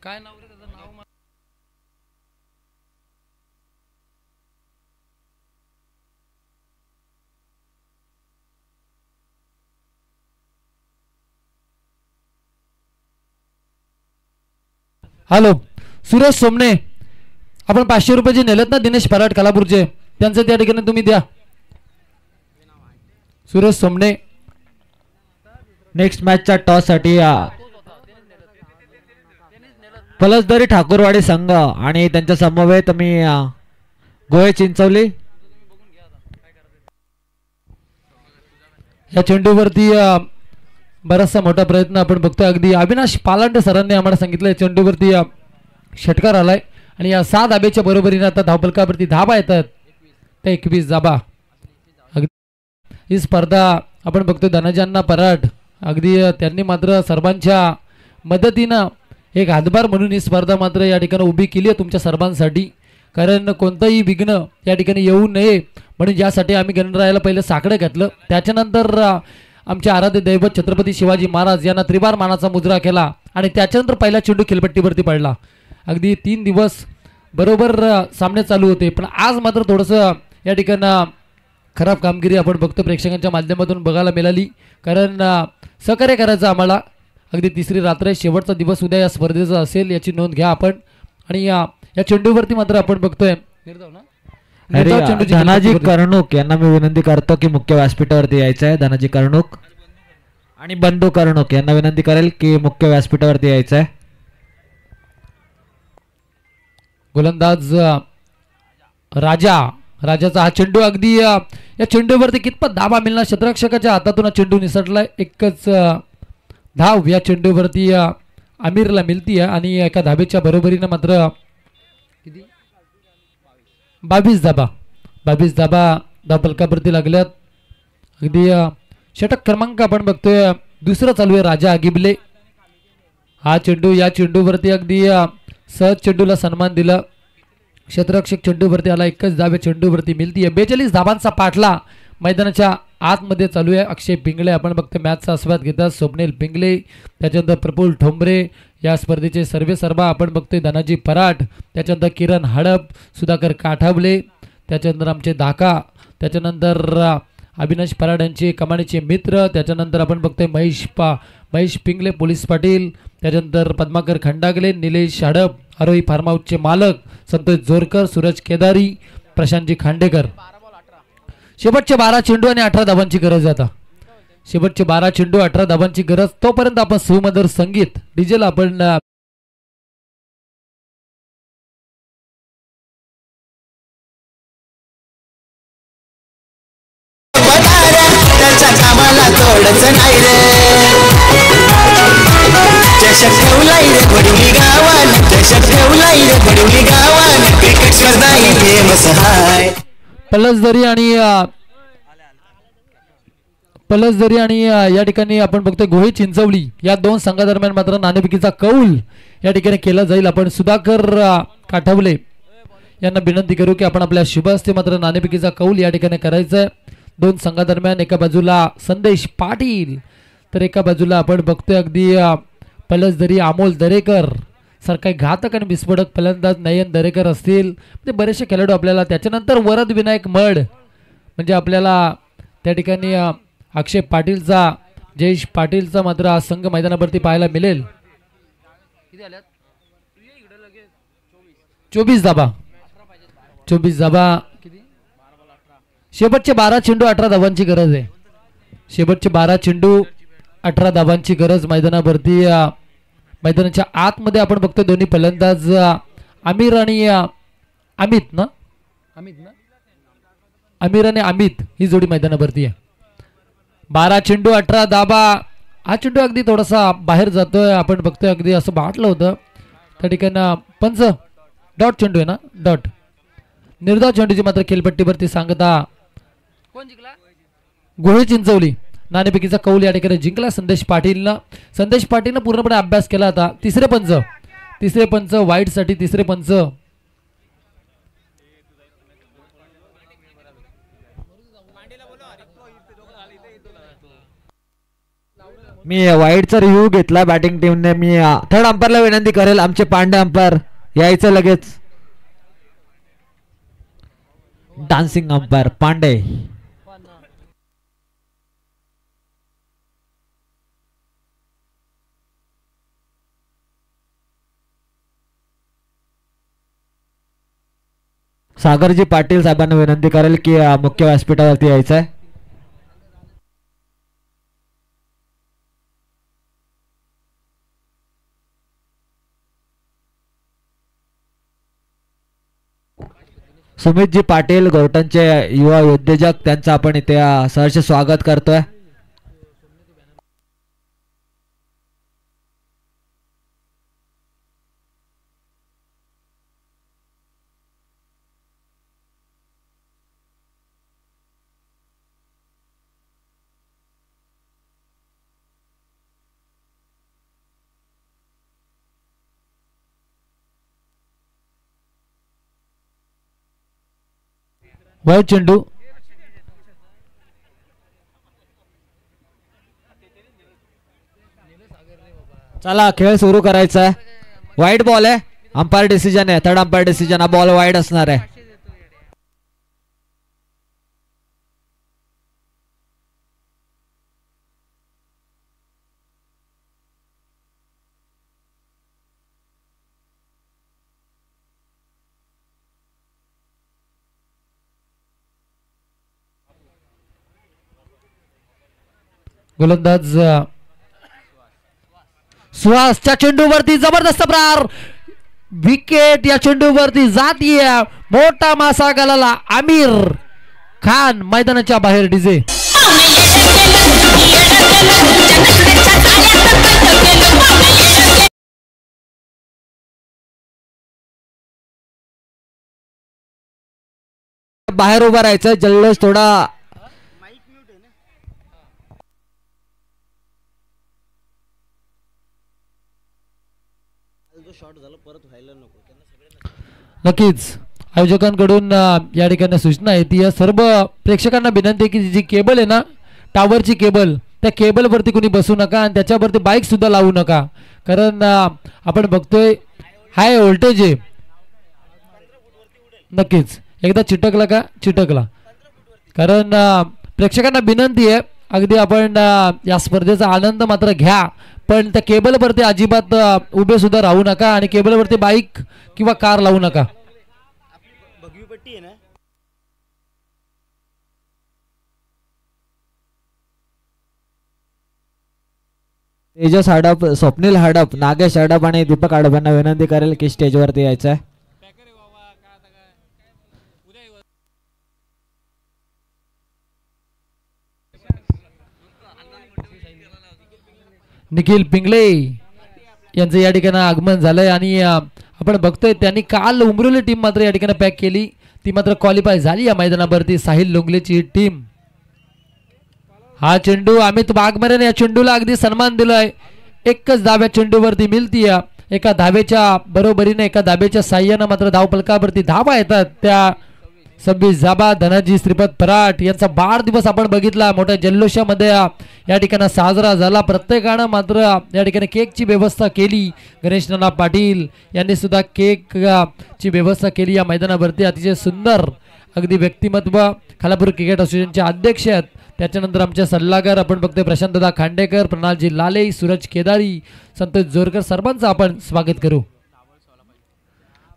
काय नाव रे त्याचं नाव हॅलो सुरेश सोमने आपण 500 रुपये जे नेलेत ना दिनेश पराट कलापूरचे त्यांचं त्या ठिकाणी तुम्ही द्या सुरेश सोमने. नेक्स्ट मॅचच्या टॉस साठी पलसदरी ठाकूरवाडी संघ आणि त्यांच्या समवेत मी गोळे चिंचवली. या चेंडूवरती बराचसा मोठा प्रयत्न आपण बघतोय. अगदी अविनाश पालांडे सरांनी आम्हाला सांगितलं या चेंडूवरती षटकार आलाय आणि या 6 धाब्याच्या बरोबरीने आता धावफलकावरती धाबा येतात त्या 21 धाबा. अगदी ही स्पर्धा आपण बघतोय धनंजयांना पराठ अगदी त्यांनी मात्र सर्वांच्या मदतीनं एक हातभार म्हणून ही स्पर्धा मात्र या ठिकाणी उभी केली आहे तुमच्या सर्वांसाठी. कारण कोणतंही विघ्न या ठिकाणी येऊ नये म्हणून यासाठी आम्ही गणरायाला पहिलं साकडं घातलं. त्याच्यानंतर आमचे आराध्य दैवत छत्रपती शिवाजी महाराज यांना त्रिवार मानाचा मुजरा केला आणि त्याच्यानंतर पहिला चेंडू खेळपट्टीवरती पडला. अगदी 3 दिवस बरोबर सामने चालू होते पण आज मात्र थोडंसं या ठिकाणी खराब कामगिरी आपण बघतो प्रेक्षकांच्या माध्यमातून बघायला मिळाली. कारण सहकार्य करायचं आम्हाला. अगदी 3री रात्र आहे, शेवटचा दिवस उद्या या स्पर्धेचा असेल याची नोंद घ्या आपण. आणि या चेंडूवरती मात्र आपण बघतोय धनाजी कर्णूक यांना मी विनंती करतो की मुख्य व्यासपीठावरती यायचं आहे. धनाजी कर्णूक आणि बंधू कर्णूक यांना विनंती करेल की मुख्य व्यासपीठावरती यायचं आहे. गोलंदाज राजाचा हा चेंडू अगदी या चेंडूवरती कितपत धाबा मिळणार क्षेत्ररक्षकाच्या हातातून हा चेंडू निसटलाय. एकच धाव या चेंडूवरती आमिरला मिळतीये आणि एका धाबेच्या बरोबरीनं मात्र 22 धाबा धावफलकावरती लागल्यात. अगदी षटक क्रमांक आपण बघतोय दुसरं चालू आहे राजा आगिबले. हा चेंडू या चेंडूवरती अगदी सहज चेंडूला सन्मान दिला. क्षेत्ररक्षक चेंडूवरती आला. एकच धाव चेंडूवरती मिळतीये. 42 धाबांचा पाठला मैदानाच्या आतमध्ये चालू आहे. अक्षय पिंगळे आपण बघतोय मॅचचा आस्वाद घेतात. स्वप्नील पिंगळे त्याच्यानंतर प्रफुल्ल ठोंबरे या स्पर्धेचे सर्वेसर्वा आपण बघतोय. धनाजी पराठ त्याच्यानंतर किरण हडप सुधाकर काठावले त्याच्यानंतर आमचे धाका त्याच्यानंतर अविनाश पराठ यांचे कमानीचे मित्र त्याच्यानंतर आपण बघतोय महेश पिंगले पोलीस पाटील त्याच्यानंतर पद्माकर खंडागले निलेश हडप आरोही फार्म हाऊसचे मालक संतोष जोरकर सूरज केदारी प्रशांतजी खांडेकर. शेवटचे 12 चेंडू आणि 18 धाबांची गरज आहे. आता शेवटचे 12 चेंडू 18 धाबांची गरज. तोपर्यंत आपण सुमधुर संगीत डीजेला आपण त्याच्या कामाला तोडच नाही रे. चषक ठेवलाय रे बडवली गावान चषक ठेवलाय रे बडवली गावान क्रिकेट स्पर्धा ही फेमस हाय. पलसदरी आणि या ठिकाणी आपण बघतोय गोहे चिंचवली या 2 संघादरम्यान मात्र नाणेफेकीचा कौल या ठिकाणी केला जाईल. आपण सुधाकर काठवले यांना विनंती करू की आपण आपल्या शुभ हस्ते मात्र नाणेफेकीचा कौल या ठिकाणी करायचा आहे. 2 संघादरम्यान एका बाजूला संदेश पाटील तर एका बाजूला आपण बघतोय अगदी पलसदरी अमोल दरेकर सारखा घातक आणि विस्फोटक फलंदाज नयन दरेकर असतील म्हणजे बरेचसे खेळाडू आपल्याला. त्याच्यानंतर वरद विनायक मड म्हणजे आपल्याला त्या ठिकाणी अक्षय पाटीलचा जयेश पाटीलचा मात्र आज संघ मैदानावरती पाहायला मिळेल. 24 धाबा शेवटचे 12 चेंडू 18 धाबांची गरज आहे. शेवटचे 12 चेंडू 18 धाबांची गरज मैदानावरती. मैदानाच्या आतमध्ये आपण बघतोय दोन्ही फलंदाज आमिर आणि अमित ही जोडी मैदानावरती आहे. 12 चेंडू 18 धाबा. हा चेंडू अगदी थोडासा बाहेर जातोय आपण बघतोय अगदी असं बाटलं होतं त्या ठिकाणी. पंच डॉट चेंडू आहे ना डॉट निर्धाव चेंडूची मात्र खेळपट्टीवरती सांगता गोहे चिंचवली नाणेफेकीचा कौल या ठिकाणी जिंकला संदेश पाटीलनं पूर्णपणे अभ्यास केला. आता तिसरे पंच वाईटसाठी तिसरे पंच मी वाईडचा रिव्ह्यू घेतला बॅटिंग टीमने. मी थर्ड अंपायरला विनंती करेल आमचे पांडे अंपायर यायचं लगेच. Dancing umpire Pandey. सागरजी पाटील साहेबांना विनंती करेल की मुख्य व्यासपीठावरती यायचं आहे. सुमितजी पाटील गोरटनचे युवा उद्योजक त्यांचं आपण इथे सहर्ष स्वागत करतोय. वाईट चेंडू. चला खेळ सुरू करायचा आहे. वाईड बॉल आहे. अंपायर डिसिजन आहे. Third umpire decision. हा बॉल वाईड असणार आहे. गोलंदाज सुहासच्या चेंडूवरती जबरदस्त प्रहार. विकेट या चेंडूवरती जातीय. मोठा मासा गलाला. आमिर खान मैदानाच्या बाहेर. डीजे बाहेर उभा राहायचं. जल्लोष थोडा नक्कीच आयोजकांकडून या ठिकाणी सूचना आहे. ती सर्व प्रेक्षकांना विनंती आहे की जी केबल आहे ना, टावरची केबल, त्या केबलवरती कोणी बसू नका आणि त्याच्यावरती बाईक सुद्धा लावू नका. कारण आपण बघतोय हाय व्होल्टेज आहे. नक्कीच एकदा चिटकला का चिटकला. कारण प्रेक्षकांना विनंती आहे अगदी आपण या स्पर्धेचा आनंद मात्र घ्या, पण त्या केबलवरती अजिबात उभे सुद्धा राहू नका आणि केबलवरती बाईक किंवा कार लावू नका. भगवीपट्टी आहे ना. तेजस हडप, स्वप्नील हडप, नागेश हडप आणि दीपक हडप यांना विनंती करेल की स्टेजवरती यायचं आहे. निखिल पिंगळे यांचं या ठिकाणी आगमन झालंय आणि आपण बघतोय त्यांनी काल उमरोली टीम मात्र या ठिकाणी पॅक केली. ती मात्र क्वालिफाय झाली या मैदानावरती. साहिल लोंगलेची टीम. हा चेंडू अमित वाघमारेने या चेंडूला अगदी सन्मान दिलाय. एकच धाव या चेंडूवरती मिळती. एका धावेच्या बरोबरीने एका धावेच्या साह्यानं मात्र धावफलकावरती धावा येतात. त्या 26 जाबा धनाजी श्रीपत पराट यांचा वाढदिवस आपण बघितला. मोठ्या जल्लोषामध्ये या ठिकाणी साजरा झाला. प्रत्येकानं मात्र या ठिकाणी केकची व्यवस्था केली. गणेश नाना पाटील यांनी सुद्धा केक ची व्यवस्था केली या मैदानावरती. अतिशय सुंदर अगदी व्यक्तिमत्व. खालापूर क्रिकेट असोसिएशनचे अध्यक्ष आहेत. त्याच्यानंतर आमचे सल्लागार आपण बघतोय प्रशांतदा खांडेकर, प्रणालजी लाले, सूरज केदारी, संतोष जोरकर, सर्वांचं आपण स्वागत करू.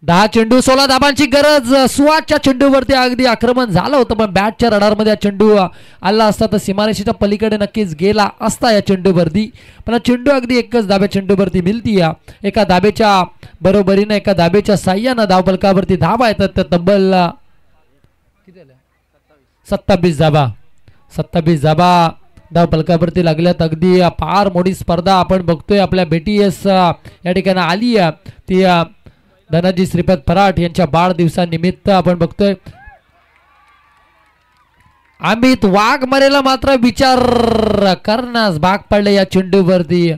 10 चेंडू 16 धाबांची गरज. सुहासच्या चेंडूवरती अगदी आक्रमण झालं होतं, पण बॅटच्या रडारमध्ये हा चेंडू आला असता तर सीमारेषेच्या पलीकडे नक्कीच गेला असता या चेंडूवरती. पण हा चेंडू अगदी एकच धाब्या चेंडूवरती मिळती. एका धाब्याच्या बरोबरीने एका धाब्याच्या साह्यानं धावफलकावरती धावा येतात. त्या तब्बल 27 धाबा 27 धाबा धावफलकावरती लागल्यात. अगदी फार मोठी स्पर्धा आपण बघतोय. आपल्या BTS या ठिकाणी आली. ती धनाजी श्रीपत पराट यांच्या वाढदिवसानिमित्त आपण बघतोय. अमित वाघमारेला मात्र विचार करण्यास भाग पडले या चेंडूवरती.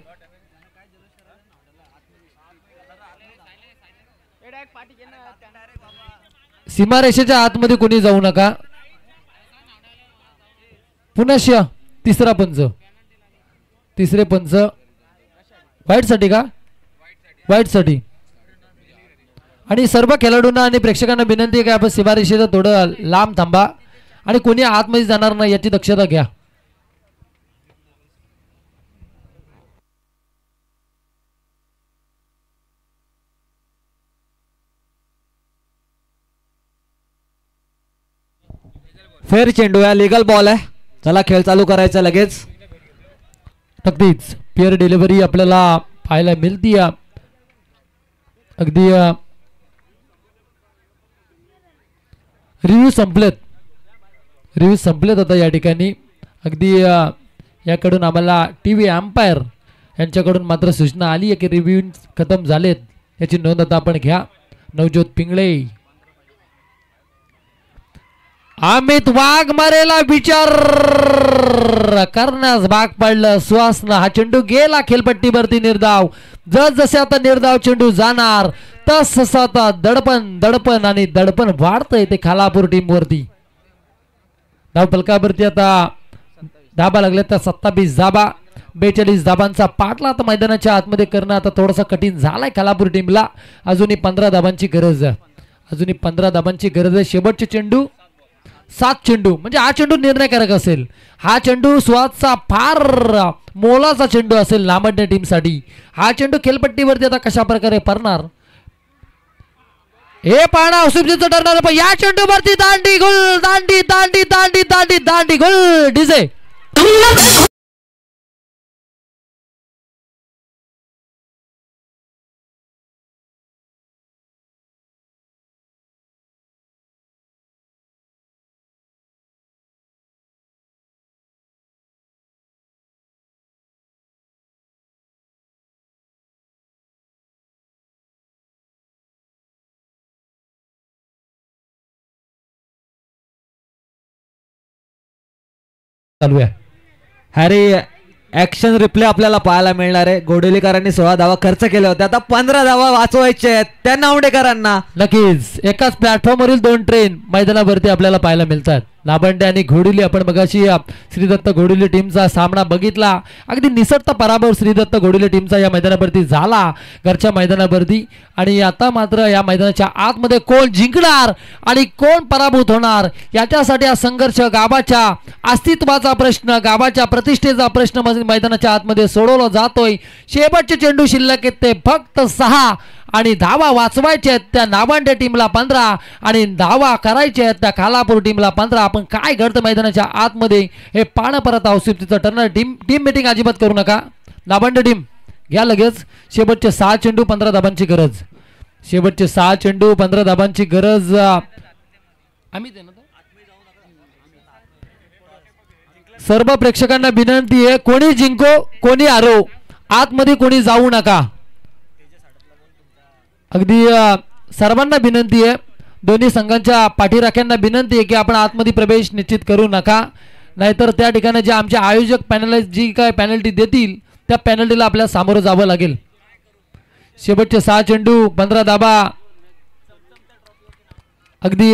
सीमारेषेच्या आतमध्ये कोणी जाऊ नका. पुनश्य तिसरा पंच. तिसरे पंच वाईटसाठी का? वाईटसाठी. आणि सर्व खेळाडूंना आणि प्रेक्षकांना विनंती आहे की आपण शिफारशीचं थोडं लांब थांबा आणि कोणी आतमध्ये जाणार नाही याची दक्षता घ्या. फेर चेंडू आहे, लिगल बॉल आहे. चला खेळ चालू करायचा लगेच. नक्कीच पेअर डिलिव्हरी आपल्याला पाहायला मिळते. अगदी रिव्ह्यू संपलेत आता या ठिकाणी. अगदी याकडून आम्हाला टीव्ही अंपायर यांच्याकडून मात्र सूचना आली आहे की रिव्ह्यू खतम झालेत, याची नोंद आता आपण घ्या. नवज्योत पिंगळे. अमित वाघमारेला विचार करण्यास भाग पडलं सुहासनं. हा चेंडू गेला खेळपट्टीवरती निर्धाव. जसे आता निर्धाव चेंडू जाणार तस आता दडपण आणि दडपण वाढतंय ते खालापूर टीम वरती. धाव फलकावरती आता धाबा लागले तर 27 धाबा. 42 धाबांचा पाठला आता मैदानाच्या आतमध्ये करणं आता थोडासा कठीण झालाय खालापूर टीमला. अजूनही 15 धाबांची गरज आहे. शेवटचे चेंडू 7 चेंडू म्हणजे हा चेंडू निर्णयकारक असेल. हा चेंडू सुहासचा फार मोलाचा चेंडू असेल लांबड्या टीमसाठी. हा चेंडू खेळपट्टीवरती आता कशा प्रकारे पडणार हे पाहणं औषधीचं ठरणार. पण या चेंडूवरती दांडी गोल, दांडी दांडी दांडी दांडी दांडी गोल. डीजे चालू आहे. हॅरी ऍक्शन रिप्ले आपल्याला पाहायला मिळणार आहे. घोडेलीकरांनी 16 धावा खर्च केले होते, आता 15 धावा वाचवायचे आहेत त्या नावडेकरांना. नक्कीच एकाच प्लॅटफॉर्मवरील 2 ट्रेन मैदानावरती आपल्याला पाहायला मिळतात. लाभांडे आणि घोडिली. आपण मगाशी श्रीदत्त घोडिली टीमचा सामना बघितला. अगदी निसटता पराभव श्रीदत्त घोडिली टीमचा या मैदानावरती झाला घरच्या मैदानावरती. आणि आता मात्र या मैदानाच्या आतमध्ये कोण जिंकणार आणि कोण पराभूत होणार याच्यासाठी हा संघर्ष, गावाच्या अस्तित्वाचा प्रश्न, गावाच्या प्रतिष्ठेचा प्रश्न मैदानाच्या आतमध्ये सोडवला जातोय. शेवटचे चेंडू शिल्लक आहेत ते फक्त 6 आणि धावा वाचवायचे आहेत त्या नावांडे टीमला 15 आणि धावा करायचे आहेत त्या खालापूर टीमला 15. आपण काय घडतं मैदानाच्या आतमध्ये हे पाहणं परत औषधीचं ठरणार. टीम मीटिंग अजिबात करू नका. नावांडे टीम घ्या लगेच. शेवटचे 6 चेंडू 15 धाबांची गरज. शेवटचे 6 चेंडू 15 धाबांची गरज. सर्व प्रेक्षकांना विनंती आहे कोणी जिंको कोणी हारो, आतमध्ये कोणी जाऊ नका. अगदी सर्वांना विनंती आहे. दोन्ही संघांच्या पाठीराख्यांना विनंती आहे की आपण आतमध्ये प्रवेश निश्चित करू नका, नाहीतर त्या ठिकाणी जे आमचे आयोजक पॅनल जी काय पेनल्टी देतील त्या पेनल्टीला आपल्याला सामोरं जावं लागेल. शेवटचे 6 चेंडू 15 धाबा. अगदी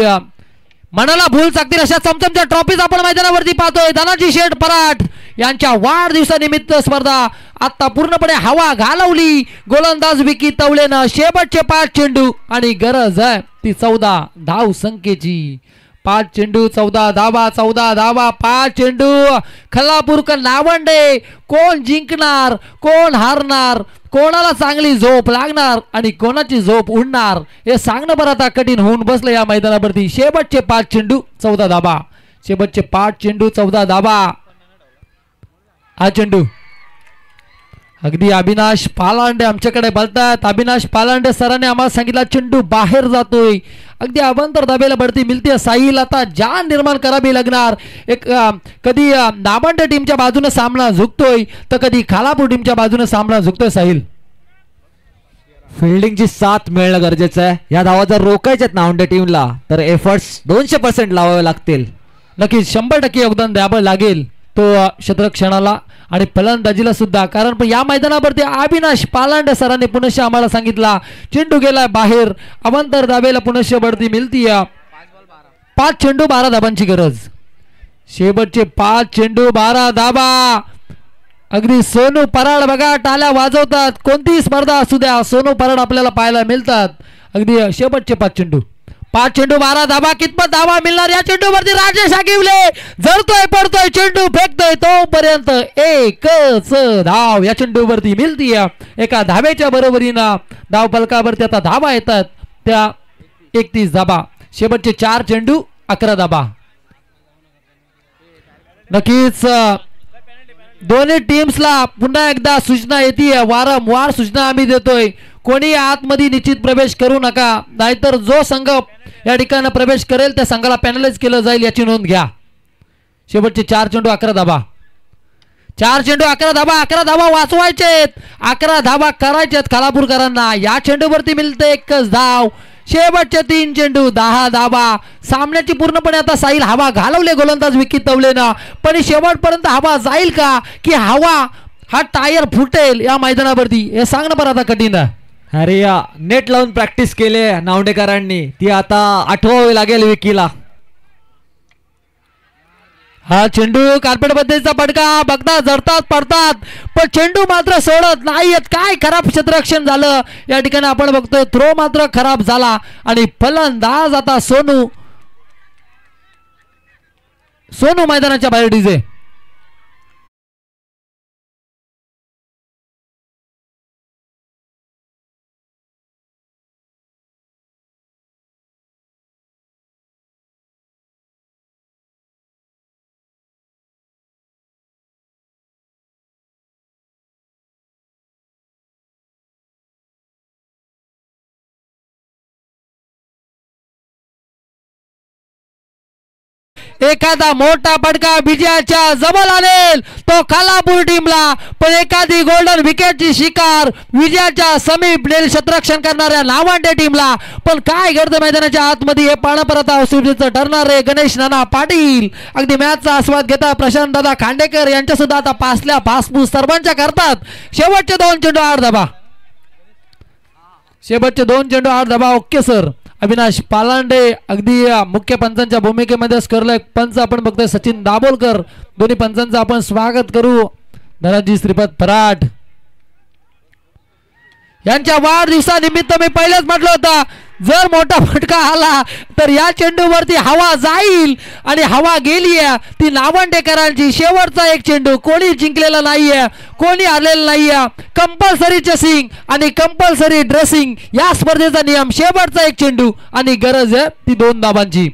मनाला भूल लागतील अशा चमचमच्या ट्रॉफीज आपण मैदानावरती पाहतोय. धनाजी शेठ पराठ यांच्या वाढदिवसानिमित्त स्पर्धा आता पूर्णपणे हवा घालवली गोलंदाज विकी तवलेनं. शेवटचे 5 चेंडू आणि गरज आहे ती 14 धाव संख्येची. 5 चेंडू 14 धावा, 14 धावा 5 चेंडू. खालापूरकर नावंडे कोण जिंकणार कोण हारणार, कोणाला चांगली झोप लागणार आणि कोणाची झोप उडणार हे सांगणं बरं आता कठीण होऊन बसलं या मैदानावरती. शेवटचे 5 चेंडू 14 धाबा. शेवटचे 5 चेंडू 14 धाबा. हा चेंडू अगदी अविनाश पालांडे आमच्याकडे बोलतात. अविनाश पालांडे सरांनी आम्हाला सांगितलं चेंडू बाहेर जातोय. अगदी अवांतर धाब्याला बढती मिळते. साहिल आता जान निर्माण करावी लागणार. एक कधी नाबांडे टीमच्या बाजूने सामना झुकतोय तर कधी खालापूर टीमच्या बाजूने सामना झुकतोय. साहिल फिल्डिंगची साथ मिळणं गरजेचं आहे. या धावा जर रोखायच्या आहेत नावंडे टीमला तर एफर्ट्स 200% लावावे लागतील. नक्कीच 100% योगदान द्यावं लागेल तो क्षेत्ररक्षणाला आणि फलंदाजीला सुद्धा. कारण पण या मैदानावरती अविनाश पालांडे सरांनी पुनश्च आम्हाला सांगितला चेंडू गेलाय बाहेर. अवांतर धाब्याला पुनश्च बढती मिळती. 5 चेंडू 12 धाबांची गरज. शेवटचे 5 चेंडू 12 धाबा. अगदी सोनू पराड बघा टाळ्या वाजवतात. कोणतीही स्पर्धा असू द्या सोनू पराड आपल्याला पाहायला मिळतात. अगदी शेवटचे 5 चेंडू 12 धाबा. कितपत धाबा मिळणार या चेंडूवरती? राजेश आगिवले जरतोय पडतोय चेंडू फेकतोय तोपर्यंत एकच धाव या चेंडूवरती मिळती. एका धाब्याच्या बरोबरीनं धाव फलकावरती आता धाबा येतात त्या 31 धाबा. शेवटचे 4 चेंडू 11 धाबा. नक्कीच दोन्ही टीम्सला पुन्हा एकदा सूचना येते. वारंवार सूचना आम्ही देतोय कोणी आतमध्ये निश्चित प्रवेश करू नका, नाहीतर जो संघ या ठिकाणी प्रवेश करेल त्या संघाला पॅनलाइज केलं जाईल याची नोंद घ्या. शेवटचे 4 चेंडू 11 धाबा. 4 चेंडू 11 धाबा. 11 धाबा वाचवायचेत, 11 धाबा करायचेत खालापूरकरांना. या चेंडूवरती मिळते एकच धाव. शेवटचे 3 चेंडू 10 धाबा. सामन्याची पूर्णपणे आता साईल हवा घालवले गोलंदाज विकी तवलेनं, पण शेवटपर्यंत हवा जाईल का की हवा हा टायर फुटेल या मैदानावरती हे सांगणं पण आता कठीण आहे. अरे या नेट लावून प्रॅक्टिस केले नावडेकरांनी, ती आता आठवावी लागेल विकीला. हा चेंडू कार्पेट बद्दलचा फटका बघता जडतात पडतात पण चेंडू मात्र सोडत नाहीयेत. काय खराब क्षेत्ररक्षण झालं या ठिकाणी आपण बघतोय. थ्रो मात्र खराब झाला आणि फलंदाज आता सोनू मैदानाच्या बाहेर. डीजे एखादा मोठा फटका विजयाच्या जवळ आणेल तो खालापूर टीमला, पण एखादी गोल्डन विकेटची शिकार विजयाच्या समीप क्षेत्ररक्षण करणाऱ्या नावांडे टीमला. पण काय घडतं मैदानाच्या आतमध्ये हे पाहणं परत आवश्यक ठरणार आहे. गणेश नाना पाटील अगदी मॅचचा आस्वाद घेता. प्रशांत दादा खांडेकर यांच्या सुद्धा आता पासल्या पासपूस सर्वांच्या करतात. शेवटचे 2 चेंडू 8 धाबा. शेवटचे 2 चेंडू 8 धाबा. Okay sir. अविनाश पालांडे अगदी मुख्य पंचांच्या भूमिकेमध्ये करलंय. पंच आपण बघतोय सचिन दाभोलकर. दोन्ही पंचांचं आपण स्वागत करू. धनाजी श्रीपत पराठ यांच्या वाढदिवसानिमित्त मी पहिलेच म्हटलं होतं जर मोठा फटका आला तर या चेंडूवरती हवा जाईल आणि हवा गेली आहे ती नावंडेकरांची. शेवटचा 1 चेंडू कोणी जिंकलेला नाहीये, कोणी आलेला नाहीये. कंपल्सरी चेसिंग आणि कंपल्सरी ड्रेसिंग या स्पर्धेचा नियम. शेवटचा 1 चेंडू आणि गरज आहे ती 2 धाबांची.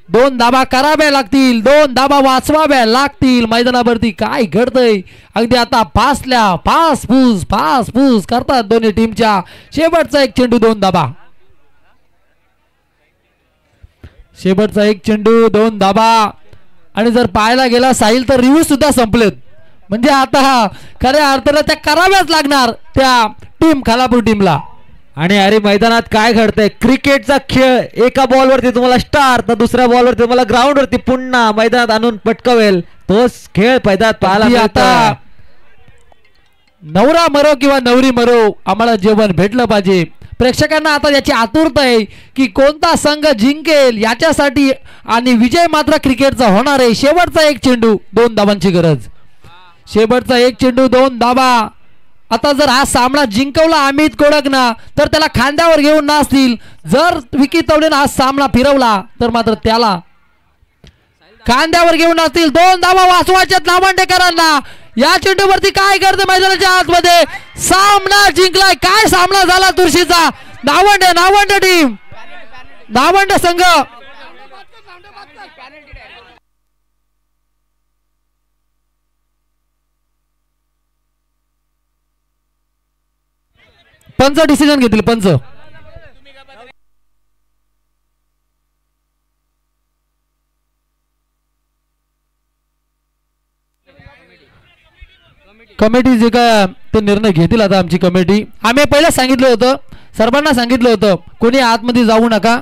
2 धाबा कराव्या लागतील, 2 धाबा वाचवाव्या लागतील. मैदानावरती काय घडतंय अगदी आता फासल्या फासफूस करतात दोन्ही टीमच्या. शेवटचा 1 चेंडू 2 धाबा. शेवटचा 1 चेंडू 2 धाबा. आणि जर पाहायला गेला साहिल तर रिव्ह्यू सुद्धा संपलेत. म्हणजे आता खऱ्या अर्थानं त्या कराव्याच लागणार त्या टीम खालापूर टीमला. आणि अरे मैदानात काय घडतंय क्रिकेटचा खेळ. एका बॉलवरती तुम्हाला स्टार तर दुसऱ्या बॉलवरती तुम्हाला ग्राउंडवरती पुन्हा मैदानात आणून पटकवेल तोच खेळ मैदानात पाहायला. आता नवरा मरो किंवा नवरी मरो आम्हाला जेवण भेटलं पाहिजे. प्रेक्षकांना आता याची आतुरता आहे की कोणता संघ जिंकेल याच्यासाठी आणि विजय मात्र क्रिकेटचा होणार आहे. शेवटचा 1 चेंडू 2 धाबांची गरज. शेवटचा 1 चेंडू 2 धाबा. आता जर हा सामना जिंकवला अमित कोडकना तर त्याला खांद्यावर घेऊन नसतील. जर विकी तवलेनं हा सामना फिरवला तर मात्र त्याला खांद्यावर घेऊन असतील. 2 धाबा वाचवायच्यात नावंडेकरांना. या चेंडूवरती काय करते मैदानाच्या आतमध्ये. सामना जिंकलाय. काय सामना झाला तुळशीचा. नावंडे टीम नावंडे संघ. पंच डिसिजन घेतील. पंच कमिटी जे काय ते निर्णय घेतील आता आमची कमिटी. आम्ही पहिलं सांगितलं होतं सर्वांना सांगितलं होतं कोणी आतमध्ये जाऊ नका.